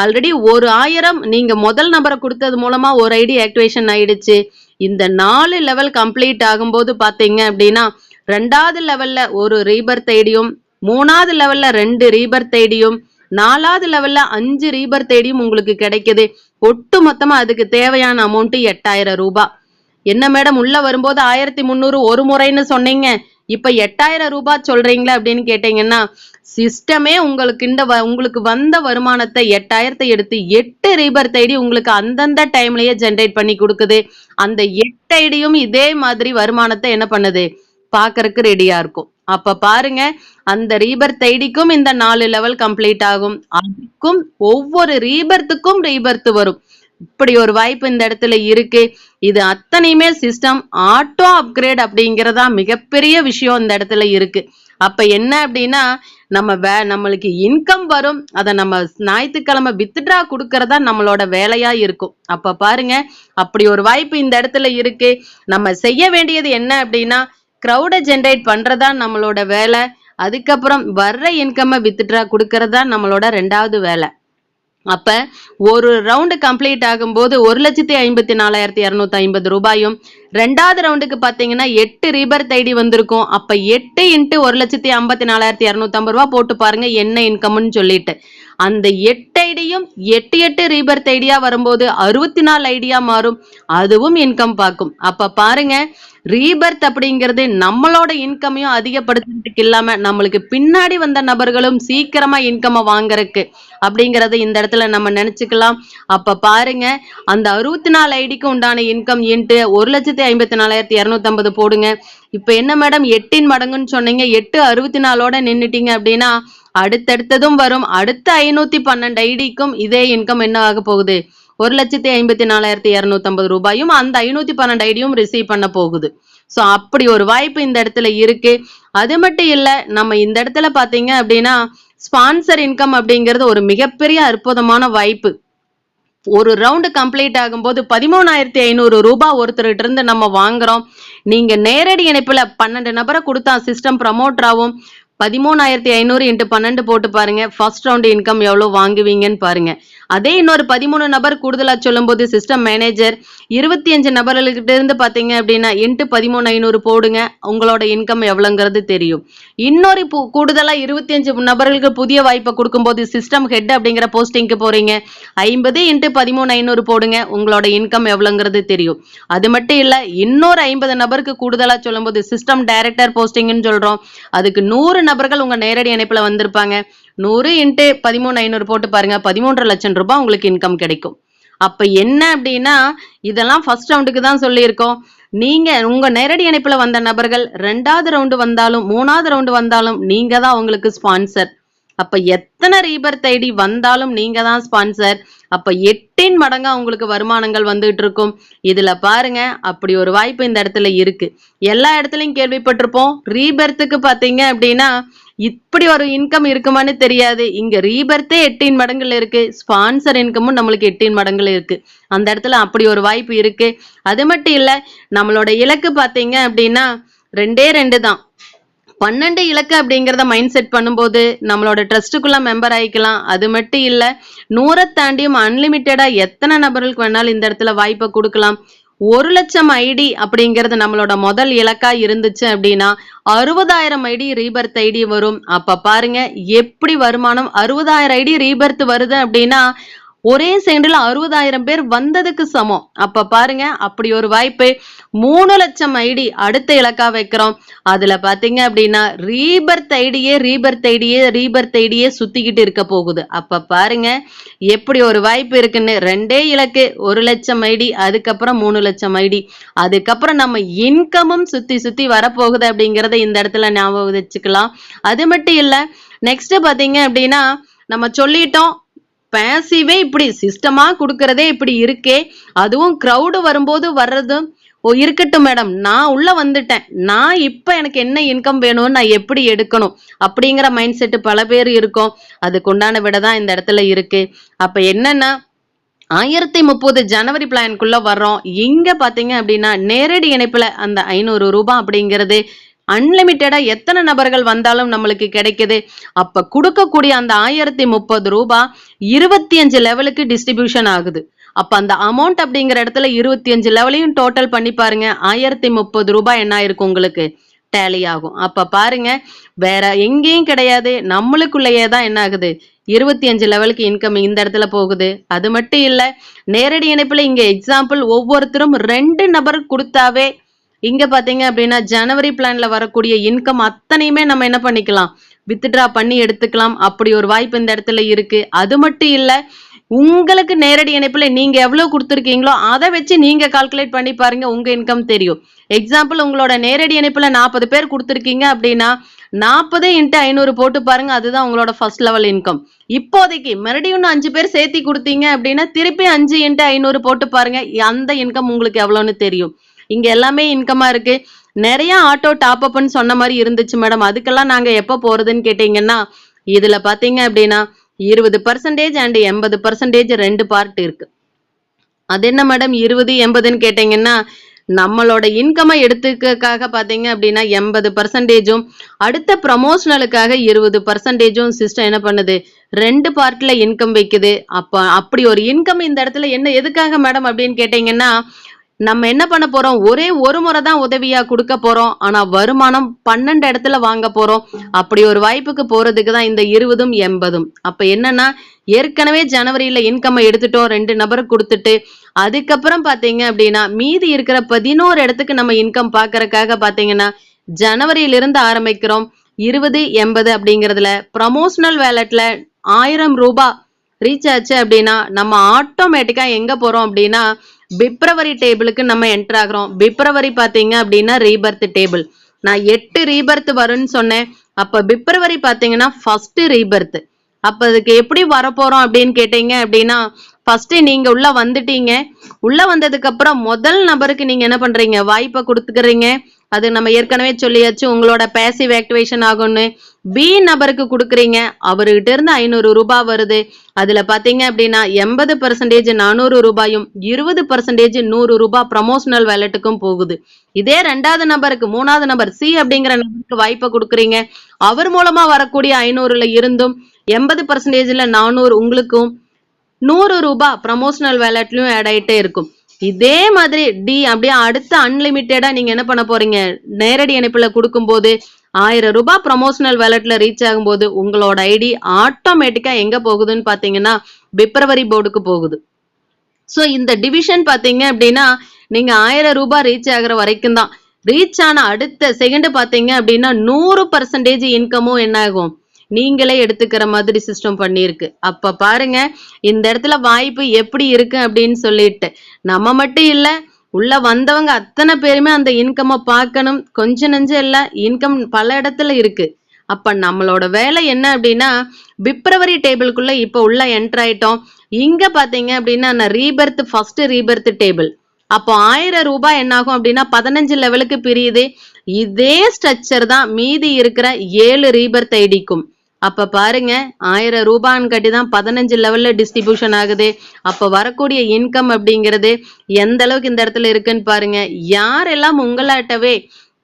ஆல்ரெடி 1000 நீங்க முதல் நம்பரை கொடுத்தது மூலமா ஒரு ஐடி ஆக்டிவேஷன் ஆயிடுச்சு. இந்த 4 லெவல் கம்ப்ளீட் ஆகும்போது பாத்தீங்க அப்படின்னா 2வது லெவல்ல ஒரு ரீபர்த் ஐடியும், 3வது லெவல்ல 2 ரீபர்த் ஐடியும், 4வது லெவல்ல 5 ரீபர்த் ஐடியும் உங்களுக்கு கிடைக்குது. ஒட்டு மொத்தமா அதுக்கு தேவையான அமௌண்ட் 8000 ரூபாய். என்ன மேடம் உள்ள வரும்போது 1300 ஒரு முறைன்னு சொன்னீங்க, இப்ப 8000 ரூபாய் சொல்றீங்களா அப்படின்னு கேட்டீங்கன்னா சிஸ்டமே உங்களுக்கு வந்த வருமானத்தை 8000 எடுத்து 8 ரீபர்த் ஐடி உங்களுக்கு அந்தந்த டைம்லயே ஜெனரேட் பண்ணி கொடுக்குது. அந்த 8 ஐடியும் இதே மாதிரி வருமானத்தை என்ன பண்ணுது, பாக்குறதுக்கு ரெடியா இருக்கும். அப்ப பாருங்க அந்த ரீபர்த் ஐடிக்கும் இந்த 4 லெவல் கம்ப்ளீட் ஆகும். அதுக்கும் ஒவ்வொரு ரீபர்த்துக்கும் ரீபர்த் வரும். இப்படி ஒரு வாய்ப்பு இந்த இடத்துல இருக்கு. இது அத்தனையுமே சிஸ்டம் ஆட்டோ அப்கிரேட் அப்படிங்கறதா மிகப்பெரிய விஷயம் இந்த இடத்துல இருக்கு. அப்ப என்ன அப்படின்னா நம்மளுக்கு இன்கம் வரும், அதை நம்ம ஞாயிற்றுக்கிழமை வித்ட்ரா கொடுக்கறதா நம்மளோட வேலையா இருக்கும். அப்ப பாருங்க அப்படி ஒரு வாய்ப்பு இந்த இடத்துல இருக்கு. நம்ம செய்ய வேண்டியது என்ன அப்படின்னா கிரௌட ஜெனரேட் பண்றதா நம்மளோட வேலை. அதுக்கப்புறம் வர்ற இன்கம் வித்ட்ரா கொடுக்கறதா நம்மளோட 2வது வேலை. அப்ப ஒரு ரவுண்டு கம்ப்ளீட் ஆகும்போது 1,54,250 ரூபாயும், 2வது ரவுண்டுக்கு பாத்தீங்கன்னா 8 ரீபர்த் ஐடி வந்திருக்கும். அப்ப 8 × 1,54,250 ரூபாய் போட்டு பாருங்க என்ன இன்கம்னு சொல்லிட்டு. அந்த 8 ஐடியும் 8 ரீபர்த் ஐடியா வரும்போது 64 ஐடியா மாறும். அதுவும் இன்கம் பார்க்கும். அப்ப பாருங்க ரீபர்த் அப்படிங்கிறது நம்மளோட இன்கமையும் அதிகப்படுத்துறதுக்கு இல்லாம நம்மளுக்கு பின்னாடி வந்த நபர்களும் சீக்கிரமா இன்கம் வாங்குறதுக்கு அப்படிங்கறத இந்த இடத்துல நம்ம நினைச்சுக்கலாம். அப்ப பாருங்க அந்த 64 ஐடிக்கு உண்டான இன்கம் இன்ட்டு 1,54,250 போடுங்க. இப்ப என்ன மேடம் 8 மடங்குன்னு சொன்னீங்க, 8 64ஓட நின்னுட்டீங்க அப்படின்னா அடுத்தடுத்ததும் வரும். அடுத்த 512 ஐடிக்கும் இதே இன்கம் என்ன ஆக போகுது, 1,54,250 ரூபாயும் அந்த 512 ஐடியும் ரிசீவ் பண்ண போகுது. சோ அப்படி ஒரு வாய்ப்பு இந்த இடத்துல இருக்கு. அது மட்டும் இல்ல நம்ம இந்த இடத்துல பாத்தீங்க அப்படின்னா ஸ்பான்சர் இன்கம் அப்படிங்கிறது ஒரு மிகப்பெரிய அற்புதமான வாய்ப்பு. ஒரு ரவுண்டு கம்ப்ளீட் ஆகும்போது 13,500 ரூபாய் ஒருத்தர்கிட்ட இருந்து நம்ம வாங்குறோம். நீங்க நேரடி இணைப்புல 12 நபரை கொடுத்தா சிஸ்டம் ப்ரமோட்டர் ஆகும். 13,500 × 12 போட்டு பாருங்க ஃபர்ஸ்ட் ரவுண்ட் இன்கம் எவ்வளவு வாங்குவீங்கன்னு பாருங்க. அதே இன்னொரு 13 நபர் கூடுதலா சொல்லும் போது சிஸ்டம் மேனேஜர் 25 நபர்கள்கிட்ட இருந்து பாத்தீங்க அப்படின்னா × 13,500 போடுங்க, உங்களோட இன்கம் எவ்வளவுங்கிறது தெரியும். இன்னொரு கூடுதலா 25 நபர்களுக்கு புதிய வாய்ப்பை கொடுக்கும்போது சிஸ்டம் ஹெட் அப்படிங்கிற போஸ்டிங்க்கு போறீங்க, 50 × 13,500 போடுங்க, உங்களோட இன்கம் எவ்வளவுங்கிறது தெரியும். அது மட்டும் இல்ல இன்னொரு 50 நபருக்கு கூடுதலா சொல்லும் போது சிஸ்டம் டைரக்டர் போஸ்டிங்னு சொல்றோம், அதுக்கு 100 நபர்கள் உங்க நேரடி இணைப்புல வந்திருப்பாங்க. 100 × 13,500 போட்டு பாருங்க 13 லட்சம் ரூபாய் உங்களுக்கு இன்கம் கிடைக்கும். அப்ப என்ன அப்படின்னா இதெல்லாம் ஃபர்ஸ்ட் ரவுண்டுக்கு தான் சொல்லியிருக்கோம். நீங்க உங்க நேரடி இணைப்புல வந்த நபர்கள் 2வது ரவுண்டு வந்தாலும் 3வது ரவுண்டு வந்தாலும் நீங்க தான் உங்களுக்கு ஸ்பான்சர். அப்ப எத்தனை ரீபர்த் ஐடி வந்தாலும் நீங்க தான் ஸ்பான்சர். அப்ப 8 மடங்கா உங்களுக்கு வருமானங்கள் வந்துட்டு இருக்கும். இதுல பாருங்க, அப்படி ஒரு வாய்ப்பு இந்த இடத்துல இருக்கு. எல்லா இடத்துலயும் கேள்விப்பட்டிருப்போம். ரீபர்த்துக்கு பாத்தீங்க அப்படின்னா இப்படி ஒரு இன்கம் இருக்குமான்னு தெரியாது. இங்க ரீபர்த்தே 8 மடங்குல இருக்கு, ஸ்பான்சர் இன்கமும் நம்மளுக்கு 8 மடங்குல இருக்கு. அந்த இடத்துல அப்படி ஒரு வாய்ப்பு இருக்கு. அது மட்டும் இல்ல, நம்மளோட இலக்கு பாத்தீங்க அப்படின்னா 2 தான். 12 இலக்கு அப்படிங்கிறத மைண்ட் செட் பண்ணும்போது நம்மளோட ட்ரஸ்ட்டுக்குள்ள மெம்பர் ஆயிக்கலாம். அது மட்டும் இல்ல, 100 தாண்டியும் அன்லிமிட்டடா எத்தனை நபர்களுக்கு வேணாலும் இந்த இடத்துல வாய்ப்பை கொடுக்கலாம். 1,00,000 ஐடி அப்படிங்கிறது நம்மளோட முதல் இலக்கா இருந்துச்சு அப்படின்னா 60,000 ஐடி ரீபர்த் ஐடி வரும். அப்ப பாருங்க எப்படி வருமானம். 60,000 ஐடி ரீபர்த் வருது அப்படின்னா ஒரே செகண்ட்ல 60,000 பேர் வந்ததுக்கு சமம். அப்ப பாருங்க, அப்படி ஒரு வாய்ப்பு. 3,00,000 ஐடி அடுத்த இலக்கா வைக்கிறோம். அதுல பாத்தீங்க அப்படின்னா ரீபர்த் ஐடியே சுத்திக்கிட்டு இருக்க போகுது. அப்ப பாருங்க எப்படி ஒரு வாய்ப்பு இருக்குன்னு. 2 இலக்கு, 1,00,000 ஐடி, அதுக்கப்புறம் 3,00,000 ஐடி, அதுக்கப்புறம் நம்ம இன்கமும் சுத்தி சுத்தி வரப்போகுது அப்படிங்கறத இந்த இடத்துல ஞாபகம் வச்சுக்கலாம். அது மட்டும் இல்ல, நெக்ஸ்ட் பாத்தீங்க அப்படின்னா நம்ம சொல்லிட்டோம், பேசிவே இப்படி சிஸ்டமா கொடுக்கறதே இப்படி இருக்கே, அதுவும் கிரவுடு வரும்போது வர்றதும் இருக்கட்டும் மேடம், நான் உள்ள வந்துட்டேன், நான் இப்ப எனக்கு என்ன இன்கம் வேணும்னு நான் எப்படி எடுக்கணும் அப்படிங்கிற மைண்ட் செட் பல பேர் இருக்கும். அதுக்குண்டான விட தான் இந்த இடத்துல இருக்கு. அப்ப என்னன்னா 1030 ஜனவரி பிளான்குள்ள வர்றோம். இங்க பாத்தீங்க அப்படின்னா நேரடி இணைப்புல அந்த 500 ரூபாய் அப்படிங்கிறது அன்லிமிட்டடா எத்தனை நபர்கள் வந்தாலும் நம்மளுக்கு கிடைக்குது. அப்ப கொடுக்கக்கூடிய அந்த 1030 ரூபாய் 25 லெவலுக்கு டிஸ்ட்ரிபியூஷன் ஆகுது. அப்ப அந்த அமௌண்ட் அப்படிங்கிற இடத்துல 25 லெவலையும் டோட்டல் பண்ணி பாருங்க, 1030 ரூபாய் என்ன ஆயிருக்கும் உங்களுக்கு டேலி ஆகும். அப்ப பாருங்க, வேற எங்கேயும் கிடையாது, நம்மளுக்குள்ளேயே தான் என்ன ஆகுது 25 லெவலுக்கு இன்கம் இந்த இடத்துல போகுது. அது மட்டும் இல்ல, நேரடி இணைப்புல இங்க எக்ஸாம்பிள் ஒவ்வொருத்தரும் 2 நபர் கொடுத்தாவே இங்க பாத்தீங்க அப்படின்னா ஜனவரி பிளான்ல வரக்கூடிய இன்கம் அத்தனையுமே நம்ம என்ன பண்ணிக்கலாம், வித்ட்ரா பண்ணி எடுத்துக்கலாம். அப்படி ஒரு வாய்ப்பு இந்த இடத்துல இருக்கு. அது மட்டும் இல்ல, உங்களுக்கு நேரடி இணைப்புல நீங்க எவ்வளவு கொடுத்துருக்கீங்களோ அதை வச்சு நீங்க கால்குலேட் பண்ணி பாருங்க, உங்க இன்கம் தெரியும். எக்ஸாம்பிள், உங்களோட நேரடி இணைப்புல 40 பேர் கொடுத்துருக்கீங்க அப்படின்னா 40 × 500 போட்டு பாருங்க, அதுதான் உங்களோட ஃபர்ஸ்ட் லெவல் இன்கம். இப்போதைக்கு மறுபடியும் 5 பேர் சேர்த்தி கொடுத்தீங்க அப்படின்னா திருப்பி 5 × 500 போட்டு பாருங்க, அந்த இன்கம் உங்களுக்கு எவ்வளவுன்னு தெரியும். இங்க எல்லாமே இன்கமா இருக்கு. நிறைய ஆட்டோ டாப் அப்னு சொன்ன மாதிரி இருந்துச்சு மேடம், அதுக்கெல்லாம் நாங்க எப்ப போறதுன்னு கேட்டீங்கன்னா, இதுல பாத்தீங்க அப்படின்னா 20% அண்ட் 80% 2 பார்ட் இருக்கு. அது என்ன மேடம் 20 80ன்னு கேட்டீங்கன்னா, நம்மளோட இன்கமை எடுத்துக்காக பாத்தீங்க அப்படின்னா 80%, அடுத்த ப்ரமோஷனலுக்காக 20% சிஸ்டம் என்ன பண்ணுது, 2 பார்ட்ல இன்கம் வைக்குது. அப்படி ஒரு இன்கம் இந்த இடத்துல என்ன எதுக்காக மேடம் அப்படின்னு கேட்டீங்கன்னா, நம்ம என்ன பண்ண போறோம், ஒரே ஒரு முறை தான் உதவியா கொடுக்க போறோம், ஆனா வருமானம் 12 இடத்துல வாங்க போறோம். அப்படி ஒரு வாய்ப்புக்கு போறதுக்கு தான் இந்த 20ம் 80ம். அப்ப என்னன்னா, ஏற்கனவே ஜனவரியில இன்கம் எடுத்துட்டோம், 2 நபருக்கு கொடுத்துட்டு, அதுக்கப்புறம் பாத்தீங்க அப்படின்னா மீதி இருக்கிற 11 இடத்துக்கு நம்ம இன்கம் பாக்குறதுக்காக பாத்தீங்கன்னா ஜனவரியிலிருந்து ஆரம்பிக்கிறோம். 20 80 அப்படிங்கறதுல ப்ரமோஷனல் வேலட்ல 1000 ரூபாய் ரீச் ஆச்சு அப்படின்னா நம்ம ஆட்டோமேட்டிக்கா எங்க போறோம் அப்படின்னா பிப்ரவரி டேபிளுக்கு நம்ம என்டர் ஆகிறோம். பிப்ரவரி பாத்தீங்க அப்படின்னா ரீபர்த் டேபிள். நான் 8 ரீபர்த் வரும்னு சொன்னேன். அப்ப பிப்ரவரி பாத்தீங்கன்னா ஃபர்ஸ்ட் ரீபர்த். அப்ப அதுக்கு எப்படி வரப்போறோம் அப்படின்னு கேட்டீங்க அப்படின்னா, ஃபர்ஸ்ட் நீங்க உள்ள வந்துட்டீங்க. உள்ள வந்ததுக்கு அப்புறம் முதல் நபருக்கு நீங்க என்ன பண்றீங்க, வாய்ப்பை கொடுத்துக்கிறீங்க. அது நம்ம ஏற்கனவே சொல்லியாச்சு, உங்களோட பேசிவ் ஆக்டிவேஷன் ஆகும்னு. பி நபருக்கு கொடுக்குறீங்க, அவர்கிட்ட இருந்து 500 ரூபாய் வருது. அதுல பாத்தீங்க அப்படின்னா 80% 400 ரூபாயும் 20% 100 ரூபாய் ப்ரமோஷனல் வேலட்டுக்கும் போகுது. இதே 2வது நபருக்கு 3வது நபர் சி அப்படிங்கிற நபருக்கு வாய்ப்பை கொடுக்குறீங்க. அவர் மூலமா வரக்கூடிய 500ல இருந்தும் 80%ல 400 உங்களுக்கும் 100 ரூபாய் ப்ரமோஷனல் வேலட்லயும் ஆட் ஆயிட்டே இருக்கும். இதே மாதிரி டி அப்படியே அடுத்த அன்லிமிட்டடா நீங்க என்ன பண்ண போறீங்க, நேரடி இணைப்புல கொடுக்கும் போது 1000 ரூபாய் ப்ரமோஷனல் வேலட்ல ரீச் ஆகும்போது உங்களோட ஐடி ஆட்டோமேட்டிக்கா எங்க போகுதுன்னு பாத்தீங்கன்னா பிப்ரவரி போர்டுக்கு போகுது. சோ இந்த டிவிஷன் பாத்தீங்க அப்படின்னா நீங்க 1000 ரூபாய் ரீச் ஆகுற வரைக்கும் தான். ரீச் ஆன அடுத்த செகண்ட் பாத்தீங்க அப்படின்னா 100% இன்கமும் என்ன ஆகும், நீங்களே எடுத்துக்கிற மாதிரி சிஸ்டம் பண்ணிருக்கு. அப்ப பாருங்க இந்த இடத்துல வாய்ப்பு எப்படி இருக்கு அப்படின்னு சொல்லிட்டு, நம்ம மட்டும் இல்ல உள்ள வந்தவங்க அத்தனை பேருமே அந்த இன்கம் பார்க்கணும். கொஞ்ச நெஞ்சம் இல்ல, இன்கம் பல இடத்துல இருக்கு. அப்ப நம்மளோட வேலை என்ன அப்படின்னா பிப்ரவரி டேபிளுக்குள்ள இப்ப உள்ள என்டர் ஆயிட்டோம். இங்க பாத்தீங்க அப்படின்னா ரீபர்த் ஃபர்ஸ்ட் ரீபர்த் டேபிள். அப்போ 1000 ரூபாய் என்ன ஆகும் அப்படின்னா 15 லெவலுக்கு பிரியுது. இதே ஸ்ட்ரக்சர் தான் மீதி இருக்கிற 7 ரீபர்த் ஐடிக்கும். அப்ப பாருங்க 1000 ரூபான்னு கட்டி தான் 15 லெவல்ல டிஸ்ட்ரிபியூஷன் ஆகுது. அப்ப வரக்கூடிய இன்கம் அப்படிங்கிறது எந்த அளவுக்கு இந்த இடத்துல இருக்குன்னு பாருங்க. யாரெல்லாம் உங்களாட்டவே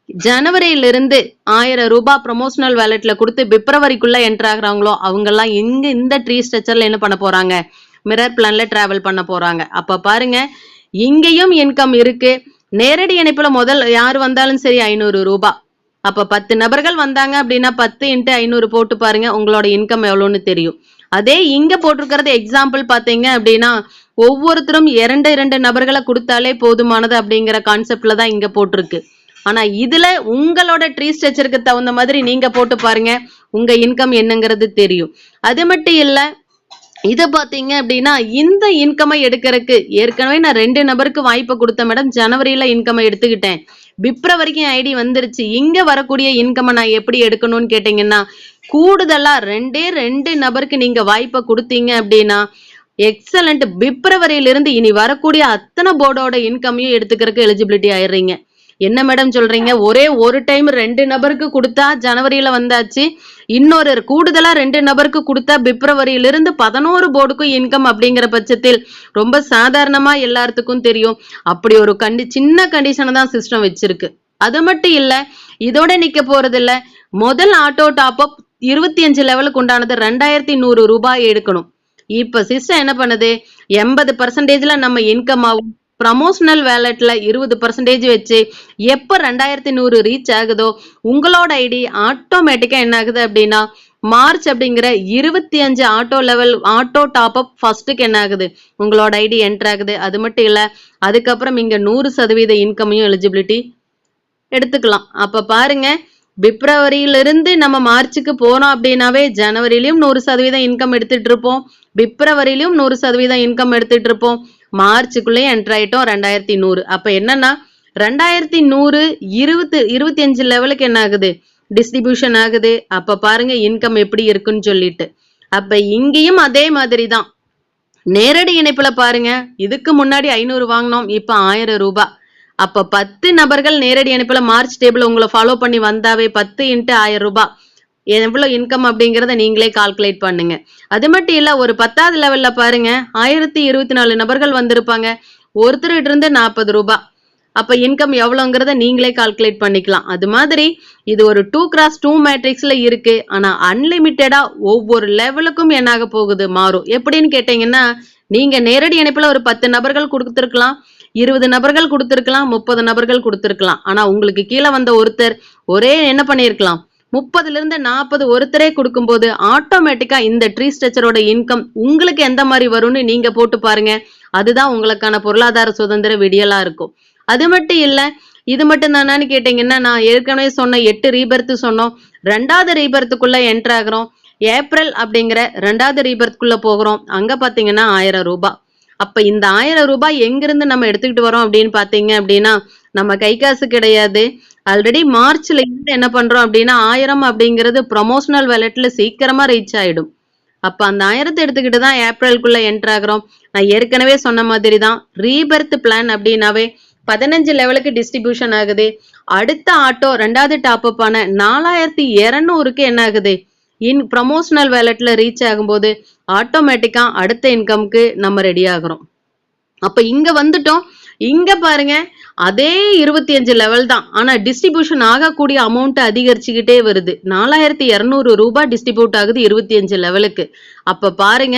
ஜனவரியிலிருந்து 1000 ரூபாய் ப்ரொமோஷனல் வேலட்ல கொடுத்து பிப்ரவரிக்குள்ள என்டர் ஆகுறாங்களோ அவங்கெல்லாம் இங்க இந்த ட்ரீ ஸ்ட்ரக்சர்ல என்ன பண்ண போறாங்க, மிரர் பிளான்ல டிராவல் பண்ண போறாங்க. அப்ப பாருங்க இங்கேயும் இன்கம் இருக்கு. நேரடி இணைப்புல முதல் யார் வந்தாலும் சரி 500 ரூபாய். அப்ப 10 நபர்கள் வந்தாங்க அப்படின்னா 10 × 500 போட்டு பாருங்க உங்களோட இன்கம் எவ்வளவுன்னு தெரியும். அதே இங்க போட்டிருக்கிறது எக்ஸாம்பிள் பாத்தீங்க அப்படின்னா ஒவ்வொருத்தரும் 2 நபர்களை கொடுத்தாலே போதுமானது அப்படிங்கிற கான்செப்ட்ல தான் இங்க போட்டிருக்கு. ஆனா இதுல உங்களோட ட்ரீ ஸ்ட்ரக்சருக்கு தகுந்த மாதிரி நீங்க போட்டு பாருங்க உங்க இன்கம் என்னங்கிறது தெரியும். அது மட்டும் இல்ல இத பாத்தீங்க அப்படின்னா இந்த இன்கமை எடுக்கிறதுக்கு ஏற்கனவே நான் 2 நபருக்கு வாய்ப்பு கொடுத்த மேடம். ஜனவரியில இன்கமை எடுத்துக்கிட்டேன், பிப்ரவரிக்கு ஐடி வந்துருச்சு. இங்க வரக்கூடிய இன்கமை நான் எப்படி எடுக்கணும்னு கேட்டீங்கன்னா கூடுதலா 2 நபருக்கு நீங்க வாய்ப்பை கொடுத்தீங்க அப்படின்னா எக்ஸலண்ட். பிப்ரவரியிலிருந்து இனி வரக்கூடிய அத்தனை போர்டோட இன்கமையும் எடுத்துக்கிறதுக்கு எலிஜிபிலிட்டி ஆயிடுறீங்க. என்ன மேடம் சொல்றீங்க, ஒரே ஒரு டைம் 2 நபருக்கு கொடுத்தா ஜனவரியில வந்தாச்சு, இன்னொரு கூடுதலா 2 நபருக்கு கொடுத்தா பிப்ரவரியிலிருந்து 11 போர்டுக்கும் இன்கம் அப்படிங்கிற பட்சத்தில் ரொம்ப சாதாரணமா எல்லாத்துக்கும் தெரியும். அப்படி ஒரு சின்ன கண்டிஷனை தான் சிஸ்டம் வச்சிருக்கு. அது மட்டும் இல்ல இதோட நிக்க போறது இல்ல. முதல் ஆட்டோ டாப் அப் 25 லெவலுக்கு உண்டானது 2100 ரூபாய் எடுக்கணும். இப்ப சிஸ்டம் என்ன பண்ணுது, 80% நம்ம இன்கம் ஆகும். ப்ரமோஷனல் வேலட்ல 20% வச்சு எப்ப 2100 ரீச் ஆகுதோ உங்களோட ஐடி ஆட்டோமேட்டிக்கா என்ன ஆகுது அப்படின்னா மார்ச் அப்படிங்கிற 25 auto level auto top up ஃபர்ஸ்ட்டுக்கு என்ன ஆகுது உங்களோட ஐடி என்டர் ஆகுது. அது மட்டும் இல்ல அதுக்கப்புறம் இங்க 100% இன்கமையும் எலிஜிபிலிட்டி எடுத்துக்கலாம். அப்ப பாருங்க பிப்ரவரியிலிருந்து நம்ம மார்ச்சுக்கு போனோம் அப்படின்னாவே ஜனவரியிலும் 100% இன்கம் எடுத்துட்டு இருப்போம், பிப்ரவரியிலும் 100% இன்கம் எடுத்துட்டு இருப்போம், மார்ச்சுக்குள்ளேயே என்டர் ஆயிட்டோம் 2100. அப்ப என்னன்னா 2100 25 லெவலுக்கு என்ன ஆகுது டிஸ்ட்ரிபியூஷன் ஆகுது. அப்ப பாருங்க இன்கம் எப்படி இருக்குன்னு சொல்லிட்டு. அப்ப இங்கேயும் அதே மாதிரி தான் நேரடி இணைப்புல பாருங்க இதுக்கு முன்னாடி 500 வாங்கினோம், இப்ப 1000 ரூபாய். அப்ப 10 நபர்கள் நேரடி இணைப்புல மார்ச் டேபிள் உங்களை ஃபாலோ பண்ணி வந்தாவே 10 × 1000 ரூபாய் எவ்வளவு இன்கம் அப்படிங்கறத நீங்களே கால்குலேட் பண்ணுங்க. அது மட்டும் இல்ல ஒரு 10வது லெவல்ல பாருங்க 1024 நபர்கள் வந்திருப்பாங்க, ஒருத்தர்கிட்ட இருந்து 40 ரூபாய். அப்ப இன்கம் எவ்வளவுங்கிறத நீங்களே கால்குலேட் பண்ணிக்கலாம். அது மாதிரி இது ஒரு 2x2 மேட்ரிக்ஸ்ல இருக்கு. ஆனா அன்லிமிட்டடா ஒவ்வொரு லெவலுக்கும் என்னாக போகுது மாறும். எப்படின்னு கேட்டீங்கன்னா நீங்க நேரடி இணைப்புல ஒரு 10 நபர்கள் கொடுத்திருக்கலாம், 20 நபர்கள் கொடுத்திருக்கலாம், 30 நபர்கள் கொடுத்திருக்கலாம். ஆனா உங்களுக்கு கீழே வந்த ஒருத்தர் ஒரே என்ன பண்ணிருக்கலாம் 30லிருந்து 40 ஒருத்தரே கொடுக்கும்போது ஆட்டோமேட்டிக்கா இந்த ட்ரீ ஸ்ட்ரக்சரோட இன்கம் உங்களுக்கு எந்த மாதிரி வரும்னு நீங்க போட்டு பாருங்க. அதுதான் உங்களுக்கான பொருளாதார சுதந்திர விடியலா இருக்கும். அது மட்டும் இல்ல இது மட்டும் தானான்னு கேட்டீங்கன்னா நான் ஏற்கனவே சொன்ன 8 ரீபர்த் சொன்னோம். 2வது ரீபர்த்துக்குள்ள என்டர் ஆகிறோம். ஏப்ரல் அப்படிங்கிற 2வது ரீபர்த்துக்குள்ள போகிறோம். அங்க பாத்தீங்கன்னா 1000 ரூபாய். அப்ப இந்த 1000 ரூபாய் எங்கிருந்து நம்ம எடுத்துக்கிட்டு வரோம் அப்படின்னு பாத்தீங்க அப்படின்னா நம்ம கை காசு கிடையாது. ஆல்ரெடி மார்ச்ல இருந்து என்ன பண்றோம் அப்படின்னா 1000 அப்படிங்கிறது ப்ரொமோஷனல் வேலட்ல சீக்கிரமா ரீச் ஆயிடும். அப்ப அந்த 1000 எடுத்துக்கிட்டு தான் ஏப்ரலுக்குள்ள என்டர் ஆகிறோம். நான் ஏற்கனவே சொன்ன மாதிரி தான் ரீபர்த் பிளான் அப்படின்னாவே 15 லெவலுக்கு டிஸ்ட்ரிபியூஷன் ஆகுது. அடுத்த ஆட்டோ 2வது டாப் அப் ஆன 4200க்கு என்ன ஆகுது ப்ரமோஷனல் வேலட்ல ரீச் ஆகும்போது ஆட்டோமேட்டிக்கா அடுத்த இன்கம்க்கு நம்ம ரெடி ஆகிறோம். அப்ப இங்க வந்துட்டோம். இங்க பாருங்க அதே 25 லெவல் தான், ஆனா டிஸ்ட்ரிபியூஷன் ஆகக்கூடிய அமௌண்ட் அதிகரிச்சுக்கிட்டே வருது. 4200 ரூபாய் டிஸ்ட்ரிபியூட் ஆகுது 25 லெவலுக்கு. அப்ப பாருங்க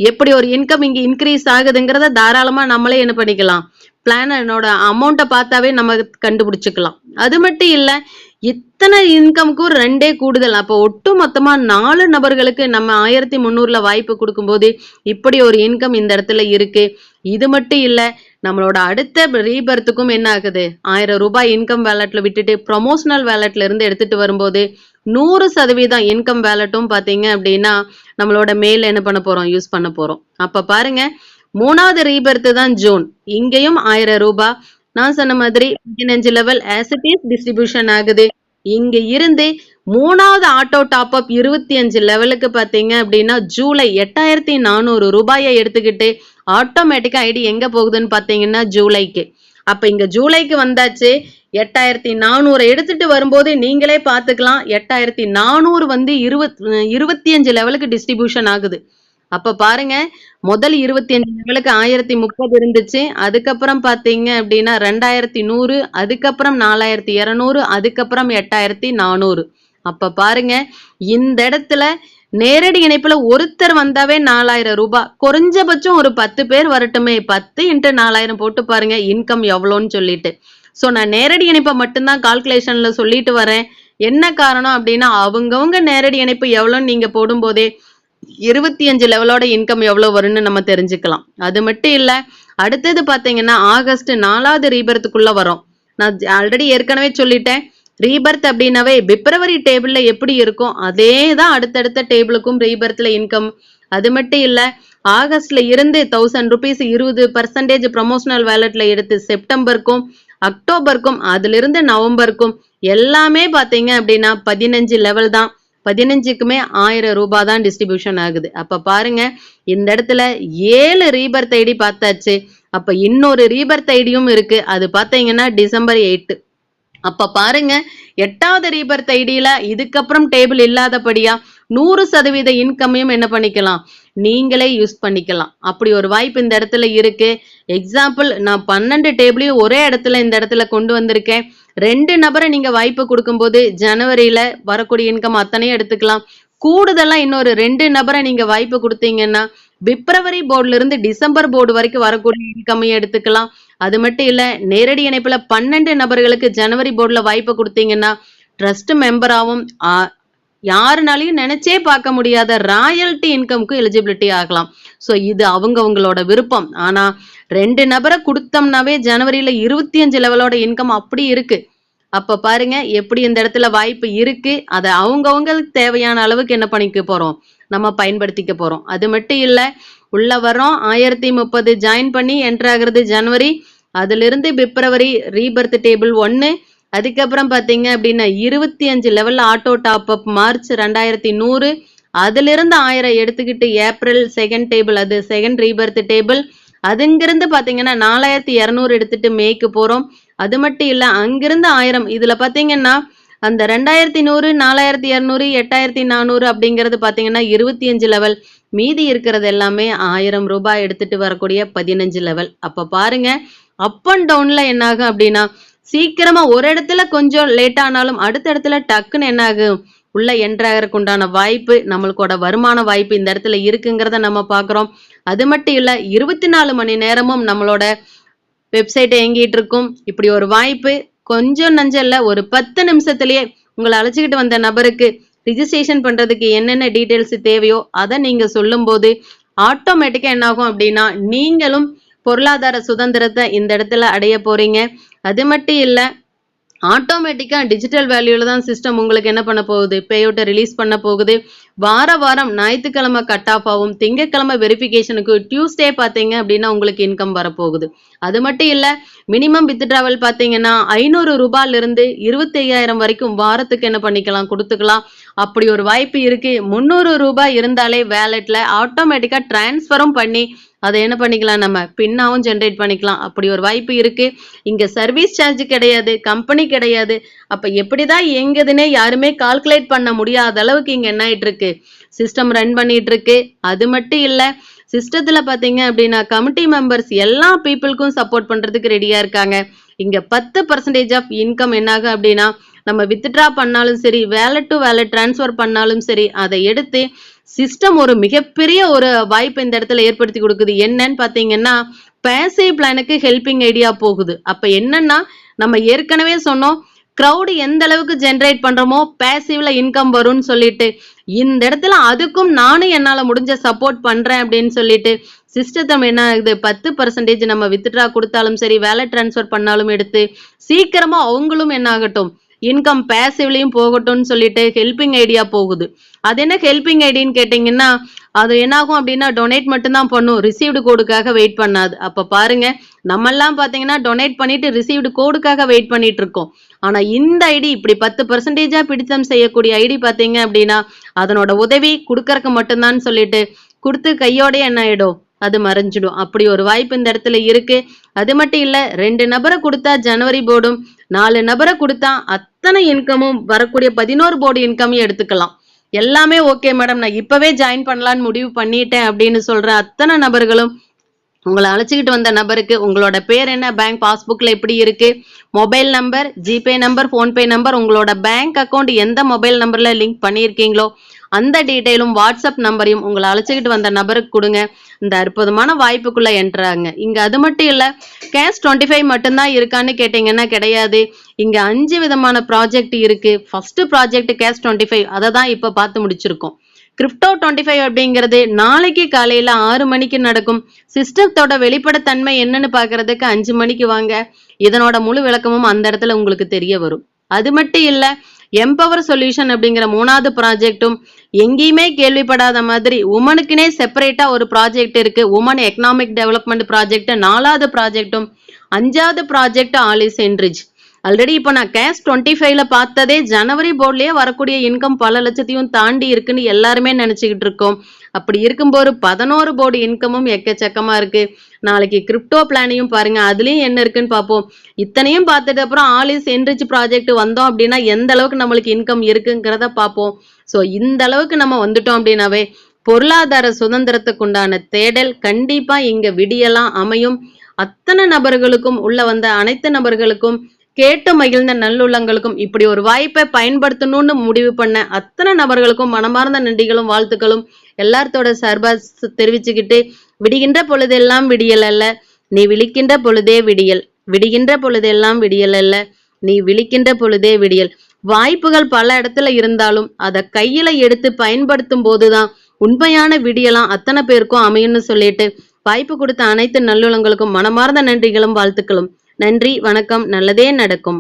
எப்படி ஒரு இன்கம் இங்க இன்க்ரீஸ் ஆகுதுங்கிறத தாராளமா நம்மளே என்ன பண்ணிக்கலாம், பிளானோட அமௌண்ட்டை பார்த்தாவே நம்ம கண்டுபிடிச்சுக்கலாம். அது மட்டும் இல்ல இத்தனை இன்கம்க்கும் 2 கூடுதல். அப்போ ஒட்டு மொத்தமா 4 நபர்களுக்கு நம்ம 1300ல வாய்ப்பு கொடுக்கும்போது இப்படி ஒரு இன்கம் இந்த இடத்துல இருக்கு. இது மட்டும் இல்ல நம்மளோட அடுத்த ரீபர்த்துக்கும் என்ன ஆகுது 1000 ரூபாய் இன்கம் வேலட்ல விட்டுட்டு ப்ரொமோஷனல் வேலட்ல இருந்து எடுத்துட்டு வரும்போது 100% இன்கம் வேலட்டும் பாத்தீங்க அப்படின்னா நம்மளோட மேல என்ன பண்ண போறோம் யூஸ் பண்ண போறோம். அப்ப பாருங்க 3வது ரீபர்த் தான் ஜூன். இங்கேயும் 1000 ரூபாய். நான் சொன்ன மாதிரி 15 level as it is distribution ஆகுது. இங்க இருந்து மூணாவது ஆட்டோ டாப் அப் 25 லெவலுக்கு பாத்தீங்க அப்படின்னா ஜூலை 8400 ரூபாயை எடுத்துக்கிட்டு ஆட்டோமேட்டிக்கா ஐடி எங்க போகுதுன்னு பாத்தீங்கன்னா ஜூலைக்கு. அப்ப இங்க ஜூலைக்கு வந்தாச்சு. 8400 எடுத்துட்டு வரும்போது நீங்களே பாத்துக்கலாம். 8400 வந்து 25 லெவலுக்கு டிஸ்ட்ரிபியூஷன் ஆகுது. அப்ப பாருங்க, முதல் 25 லெவலுக்கு 1030 இருந்துச்சு. அதுக்கப்புறம் பாத்தீங்க அப்படின்னா 2100, அதுக்கப்புறம் 4200, அதுக்கப்புறம் 8400. அப்ப பாருங்க, இந்த இடத்துல நேரடி இணைப்புல ஒருத்தர் வந்தாவே 4000 ரூபாய். குறைஞ்சபட்சம் ஒரு 10 பேர் வரட்டுமே, 10 × 4000 போட்டு பாருங்க இன்கம் எவ்வளோன்னு சொல்லிட்டு. ஸோ நான் நேரடி இணைப்பை மட்டும்தான் கால்குலேஷன்ல சொல்லிட்டு வரேன். என்ன காரணம் அப்படின்னா, அவங்கவுங்க நேரடி இணைப்பு எவ்வளோன்னு நீங்க போடும்போதே 25 லெவலோட இன்கம் எவ்வளவு வரும்னு நம்ம தெரிஞ்சுக்கலாம். அது மட்டும் இல்ல, அடுத்தது பாத்தீங்கன்னா ஆகஸ்ட் 4வது ரீபர்த்துக்குள்ள வரும். நான் ஆல்ரெடி ஏற்கனவே சொல்லிட்டேன், ரீபர்த் அப்படின்னாவே பிப்ரவரி டேபிள்ல எப்படி இருக்கும் அதே தான் அடுத்தடுத்த டேபிளுக்கும் ரீபர்த்ல இன்கம். அது மட்டும் இல்ல, ஆகஸ்ட்ல இருந்து 1000 rupees 20% ப்ரமோஷனல் வேலட்ல எடுத்து செப்டம்பருக்கும் அக்டோபருக்கும் அதுல இருந்து நவம்பருக்கும் எல்லாமே பாத்தீங்க அப்படின்னா 15 லெவல் தான். 15க்குமே 1000 ரூபாய் தான் டிஸ்ட்ரிபியூஷன் ஆகுது. அப்ப பாருங்க, இந்த இடத்துல 7 ரீபர்த் ஐடி பார்த்தாச்சு. அப்ப இன்னொரு ரீபர்த் ஐடியும் இருக்கு. அது பாத்தீங்கன்னா டிசம்பர் 8. அப்ப பாருங்க, 8வது ரீபர்த் ஐடியில இதுக்கப்புறம் டேபிள் இல்லாதபடியா 100% இன்கமையும் என்ன பண்ணிக்கலாம், நீங்களே யூஸ் பண்ணிக்கலாம். அப்படி ஒரு வாய்ப்பு இந்த இடத்துல இருக்கு. எக்ஸாம்பிள், நான் 12 டேபிளையும் ஒரே இடத்துல இந்த இடத்துல கொண்டு வந்திருக்கேன். 2 நபரை நீங்க வாய்ப்பு கொடுக்கும்போது ஜனவரியில வரக்கூடிய இன்கம் அத்தனையும் எடுத்துக்கலாம். கூடுதலா இன்னொரு 2 நபரை நீங்க வாய்ப்பு கொடுத்தீங்கன்னா பிப்ரவரி போர்டுல இருந்து டிசம்பர் போர்டு வரைக்கும் வரக்கூடிய இன்கமையும் எடுத்துக்கலாம். அது மட்டும் இல்ல, நேரடி இணைப்புல 12 நபர்களுக்கு ஜனவரி போர்டுல வாய்ப்பு கொடுத்தீங்கன்னா ட்ரஸ்ட் மெம்பராகவும் யாருனாலையும் நினைச்சே பார்க்க முடியாத ராயல்டி இன்கம்க்கு எலிஜிபிலிட்டி ஆகலாம். ஸோ இது அவங்களோட விருப்பம். ஆனா 2 நபரை கொடுத்தோம்னாவே ஜனவரியில 25 லெவலோட இன்கம் அப்படி இருக்கு. அப்ப பாருங்க எப்படி இந்த இடத்துல வாய்ப்பு இருக்கு. அதை அவங்கவுங்களுக்கு தேவையான அளவுக்கு என்ன பண்ணிக்க போறோம், நம்ம பயன்படுத்திக்க போறோம். அது மட்டும் இல்ல, உள்ள வரோம் 1030 ஜாயின் பண்ணி என்டர் ஆகுறது ஜனவரி. அதுல இருந்து பிப்ரவரி ரீபர்த் டேபிள் 1. அதுக்கப்புறம் பாத்தீங்க அப்படின்னா 25 லெவல்ல ஆட்டோ டாப் அப் மார்ச் 2100. அதுல இருந்து 1000 எடுத்துக்கிட்டு ஏப்ரல் செகண்ட் டேபிள், அது செகண்ட் ரீபர்த் டேபிள். அதுங்கிருந்து பாத்தீங்கன்னா 4200 எடுத்துட்டு மேய்க்கு போறோம். அது மட்டும் இல்ல, அங்கிருந்து 1000. இதுல பாத்தீங்கன்னா அந்த 2100, 4200, 8400 அப்படிங்கிறது பாத்தீங்கன்னா 25 லெவல். மீதி இருக்கிறது எல்லாமே 1000 ரூபாய் எடுத்துட்டு வரக்கூடிய 15 லெவல். அப்ப பாருங்க, அப் அண்ட் டவுன்ல என்ன ஆகும் அப்படின்னா, சீக்கிரமா ஒரு இடத்துல கொஞ்சம் லேட் ஆனாலும் அடுத்த இடத்துல டக்குன்னு என்ன ஆகும், உள்ள என்ட்ராகிறதுக்கு உண்டான வாய்ப்பு, நம்மளுக்கோட வருமான வாய்ப்பு இந்த இடத்துல இருக்குங்கிறத நம்ம பாக்குறோம். அது மட்டும் இல்ல, 24 மணி நேரமும் நம்மளோட வெப்சைட் இயங்கிட்டு இருக்கும். இப்படி ஒரு வாய்ப்பு கொஞ்சம் நஞ்சல்ல, ஒரு 10 நிமிஷத்திலேயே உங்களை அழைச்சிக்கிட்டு வந்த நபருக்கு ரிஜிஸ்ட்ரேஷன் பண்றதுக்கு என்னென்ன டீடைல்ஸ் தேவையோ அதை நீங்க சொல்லும் போது ஆட்டோமேட்டிக்கா என்ன ஆகும் அப்படின்னா, நீங்களும் பொருளாதார சுதந்திரத்தை இந்த இடத்துல அடைய போறீங்க. அது மட்டும் இல்ல, ஆட்டோமேட்டிக்கா டிஜிட்டல் வேல்யூல தான் சிஸ்டம் உங்களுக்கு என்ன பண்ண போகுது, பே அவுட்டை ரிலீஸ் பண்ண போகுது. வாரம் ஞாயிற்றுக்கிழமை கட் ஆஃப் ஆகும். திங்கட்கிழமை வெரிஃபிகேஷனுக்கு, டியூஸ்டே பாத்தீங்க அப்படின்னா உங்களுக்கு இன்கம் வரப்போகுது. அது மட்டும் இல்ல, மினிமம் வித்ட்ராவல் பாத்தீங்கன்னா 500 ரூபாயில இருந்து 25,000 வரைக்கும் வாரத்துக்கு என்ன பண்ணிக்கலாம், கொடுத்துக்கலாம். அப்படி ஒரு வாய்ப்பு இருக்கு. 300 ரூபாய் இருந்தாலே வேலெட்ல ஆட்டோமேட்டிக்கா டிரான்ஸ்ஃபரும் பண்ணி அதை என்ன பண்ணிக்கலாம், நம்ம பின்னாவும் ஜென்ரேட் பண்ணிக்கலாம். அப்படி ஒரு வாய்ப்பு இருக்கு. இங்க சர்வீஸ் சார்ஜ் கிடையாது, கம்பெனி கிடையாது. அப்ப எப்படிதான் இயங்குதுன்னே யாருமே கால்குலேட் பண்ண முடியாத அளவுக்கு இங்க என்ன ஆயிட்டு இருக்கு, சிஸ்டம் ரன் பண்ணிட்டு இருக்கு. அது மட்டும் இல்ல, சிஸ்டத்துல பாத்தீங்க அப்படின்னா கமிட்டி மெம்பர்ஸ் எல்லா பீப்புளுக்கும் சப்போர்ட் பண்றதுக்கு ரெடியா இருக்காங்க. இங்க 10% ஆஃப் இன்கம் என்னாகும் அப்படின்னா, நம்ம வித்ட்ரா பண்ணாலும் சரி, வேலட் டு வேலட் டிரான்ஸ்ஃபர் பண்ணாலும் சரி, அதை எடுத்து சிஸ்டம் ஒரு மிகப்பெரிய ஒரு வாய்ப்பை இந்த இடத்துல ஏற்படுத்தி கொடுக்குது. என்னன்னு பாத்தீங்கன்னா, பேசிவ் பிளானுக்கு ஹெல்பிங் ஐடியா போகுது. அப்ப என்னன்னா, நம்ம ஏற்கனவே சொன்னோம், கிரௌட் எந்த அளவுக்கு ஜென்ரேட் பண்றோமோ பேசிவ்ல இன்கம் வரும்னு சொல்லிட்டு, இந்த இடத்துல அதுக்கும் நானும் என்னால முடிஞ்ச சப்போர்ட் பண்றேன் அப்படின்னு சொல்லிட்டு சிஸ்டத்தை என்ன ஆகுது, 10% நம்ம வித்ட்ரா கொடுத்தாலும் சரி, வேலட் டிரான்ஸ்ஃபர் பண்ணாலும் எடுத்து சீக்கிரமா அவங்களும் என்ன ஆகட்டும், இன்கம் பேசிவ்லயும் போகட்டும்னு சொல்லிட்டு ஹெல்பிங் ஐடியா போகுது. அது என்ன ஹெல்பிங் ஐடின்னு கேட்டீங்கன்னா, அது என்னாகும் அப்படின்னா டொனேட் மட்டும்தான் பண்ணும், ரிசீவ்டு கோடுக்காக வெயிட் பண்ணாது. அப்ப பாருங்க, நம்மெல்லாம் பாத்தீங்கன்னா டொனேட் பண்ணிட்டு ரிசீவ்டு கோடுக்காக வெயிட் பண்ணிட்டு இருக்கோம். ஆனா இந்த ஐடி இப்படி 10% பிடித்தம் செய்யக்கூடிய ஐடி பாத்தீங்க அப்படின்னா அதனோட உதவி கொடுக்கறக்கு மட்டும்தான் சொல்லிட்டு கொடுத்து கையோடய என்ன ஆயிடும், அது மறைஞ்சிடும். அப்படி ஒரு வாய்ப்பு இந்த இடத்துல இருக்கு. அது மட்டும் இல்ல, 2 நபரை கொடுத்தா ஜனவரி போர்டும், 4 நபரை கொடுத்தா அத்தனை இன்கமும் வரக்கூடிய 11 போர்டு இன்கமையும் எடுத்துக்கலாம். எல்லாமே ஓகே மேடம், நான் இப்பவே ஜாயின் பண்ணலான்னு முடிவு பண்ணிட்டேன் அப்படின்னு சொல்ற அத்தனை நபர்களும் உங்களை அழைச்சிக்கிட்டு வந்த நபருக்கு உங்களோட பேர் என்ன, பேங்க் பாஸ்புக்ல எப்படி இருக்கு, mobile number, GPay number, PhonePe number, உங்களோட பேங்க் அக்கௌண்ட் எந்த மொபைல் நம்பர்ல லிங்க் பண்ணியிருக்கீங்களோ அந்த டீட்டெயிலும் வாட்ஸ்அப் நம்பரையும் உங்களை அழைச்சிக்கிட்டு வந்த நபருக்கு கொடுங்க. இந்த அற்புதமான வாய்ப்புக்குள்ள என்ட்ராங்க. இங்க அது மட்டும் இல்ல, கேஷ் 25 மட்டும்தான் இருக்கான்னு கேட்டீங்கன்னா கிடையாது. இங்க 5 விதமான ப்ராஜெக்ட் இருக்கு. ஃபர்ஸ்ட் ப்ராஜெக்ட் கேஷ் 25, அதை தான் இப்ப பார்த்து முடிச்சிருக்கோம். கிரிப்டோ 25 அப்படிங்கிறது நாளைக்கு காலையில 6 மணிக்கு நடக்கும். சிஸ்டத்தோட வெளிப்படைத்தன்மை என்னன்னு பாக்குறதுக்கு 5 மணிக்கு வாங்க. இதனோட முழு விளக்கமும் அந்த இடத்துல உங்களுக்கு தெரிய வரும். அது மட்டும் இல்ல, எம்பவர் சொல்யூஷன் அப்படிங்கிற 3வது ப்ராஜெக்டும் எங்கேயுமே கேள்விப்படாத மாதிரி உமனுக்குனே செப்பரேட்டா ஒரு ப்ராஜெக்ட் இருக்கு. உமன் எக்கனாமிக் டெவலப்மெண்ட் ப்ராஜெக்ட் 4வது ப்ராஜெக்டும், 5வது project all is enrich. Already இப்போ நான் கேஷ் 25ல பார்த்ததே ஜனவரி போர்ட்லயே வரக்கூடிய இன்கம் பல லட்சத்தையும் தாண்டி இருக்குன்னு எல்லாருமே நினைச்சுக்கிட்டு இருக்கோம். அப்படி இருக்கும்போது 11 போர்டு இன்கமும் எக்கச்சக்கமா இருக்கு. நாளைக்கு கிரிப்டோ பிளானையும் பாருங்க, அதுலயும் என்ன இருக்குன்னு பார்ப்போம். இத்தனையும் பார்த்துட்டு அப்புறம் ஆல் இஸ் என்ரிச் ப்ராஜெக்ட் வந்தோம் அப்படின்னா எந்த அளவுக்கு நம்மளுக்கு இன்கம் இருக்குங்கிறத பார்ப்போம். ஸோ இந்த அளவுக்கு நம்ம வந்துட்டோம் அப்படின்னாவே பொருளாதார சுதந்திரத்துக்கு உண்டான தேடல் கண்டிப்பா இங்க விடியலாம் அமையும். அத்தனை நபர்களுக்கும் உள்ள வந்த அனைத்து நபர்களுக்கும் கேட்டு மகிழ்ந்த நல்லுள்ளங்களுக்கும் இப்படி ஒரு வாய்ப்பை பயன்படுத்தணும்னு முடிவு பண்ண அத்தனை நபர்களுக்கும் மனமார்ந்த நன்றிகளும் வாழ்த்துக்களும் எல்லாத்தோட சார்பா தெரிவிச்சுக்கிட்டு, விடுகின்ற பொழுதெல்லாம் விடியல் அல்ல, நீ விழிக்கின்ற பொழுதே விடியல், விடுகின்ற பொழுதெல்லாம் விடியல் அல்ல, நீ விழிக்கின்ற பொழுதே விடியல். வாய்ப்புகள் பல இடத்துல இருந்தாலும் அதை கையில எடுத்து பயன்படுத்தும் போதுதான் உண்மையான விடியலாம் அத்தனை பேருக்கும் அமையும்னு சொல்லிட்டு வாய்ப்பு கொடுத்த அனைத்து நல்லுள்ளங்களுக்கும் மனமார்ந்த நன்றிகளும் வாழ்த்துக்களும். நன்றி, வணக்கம், நல்லதே நடக்கும்.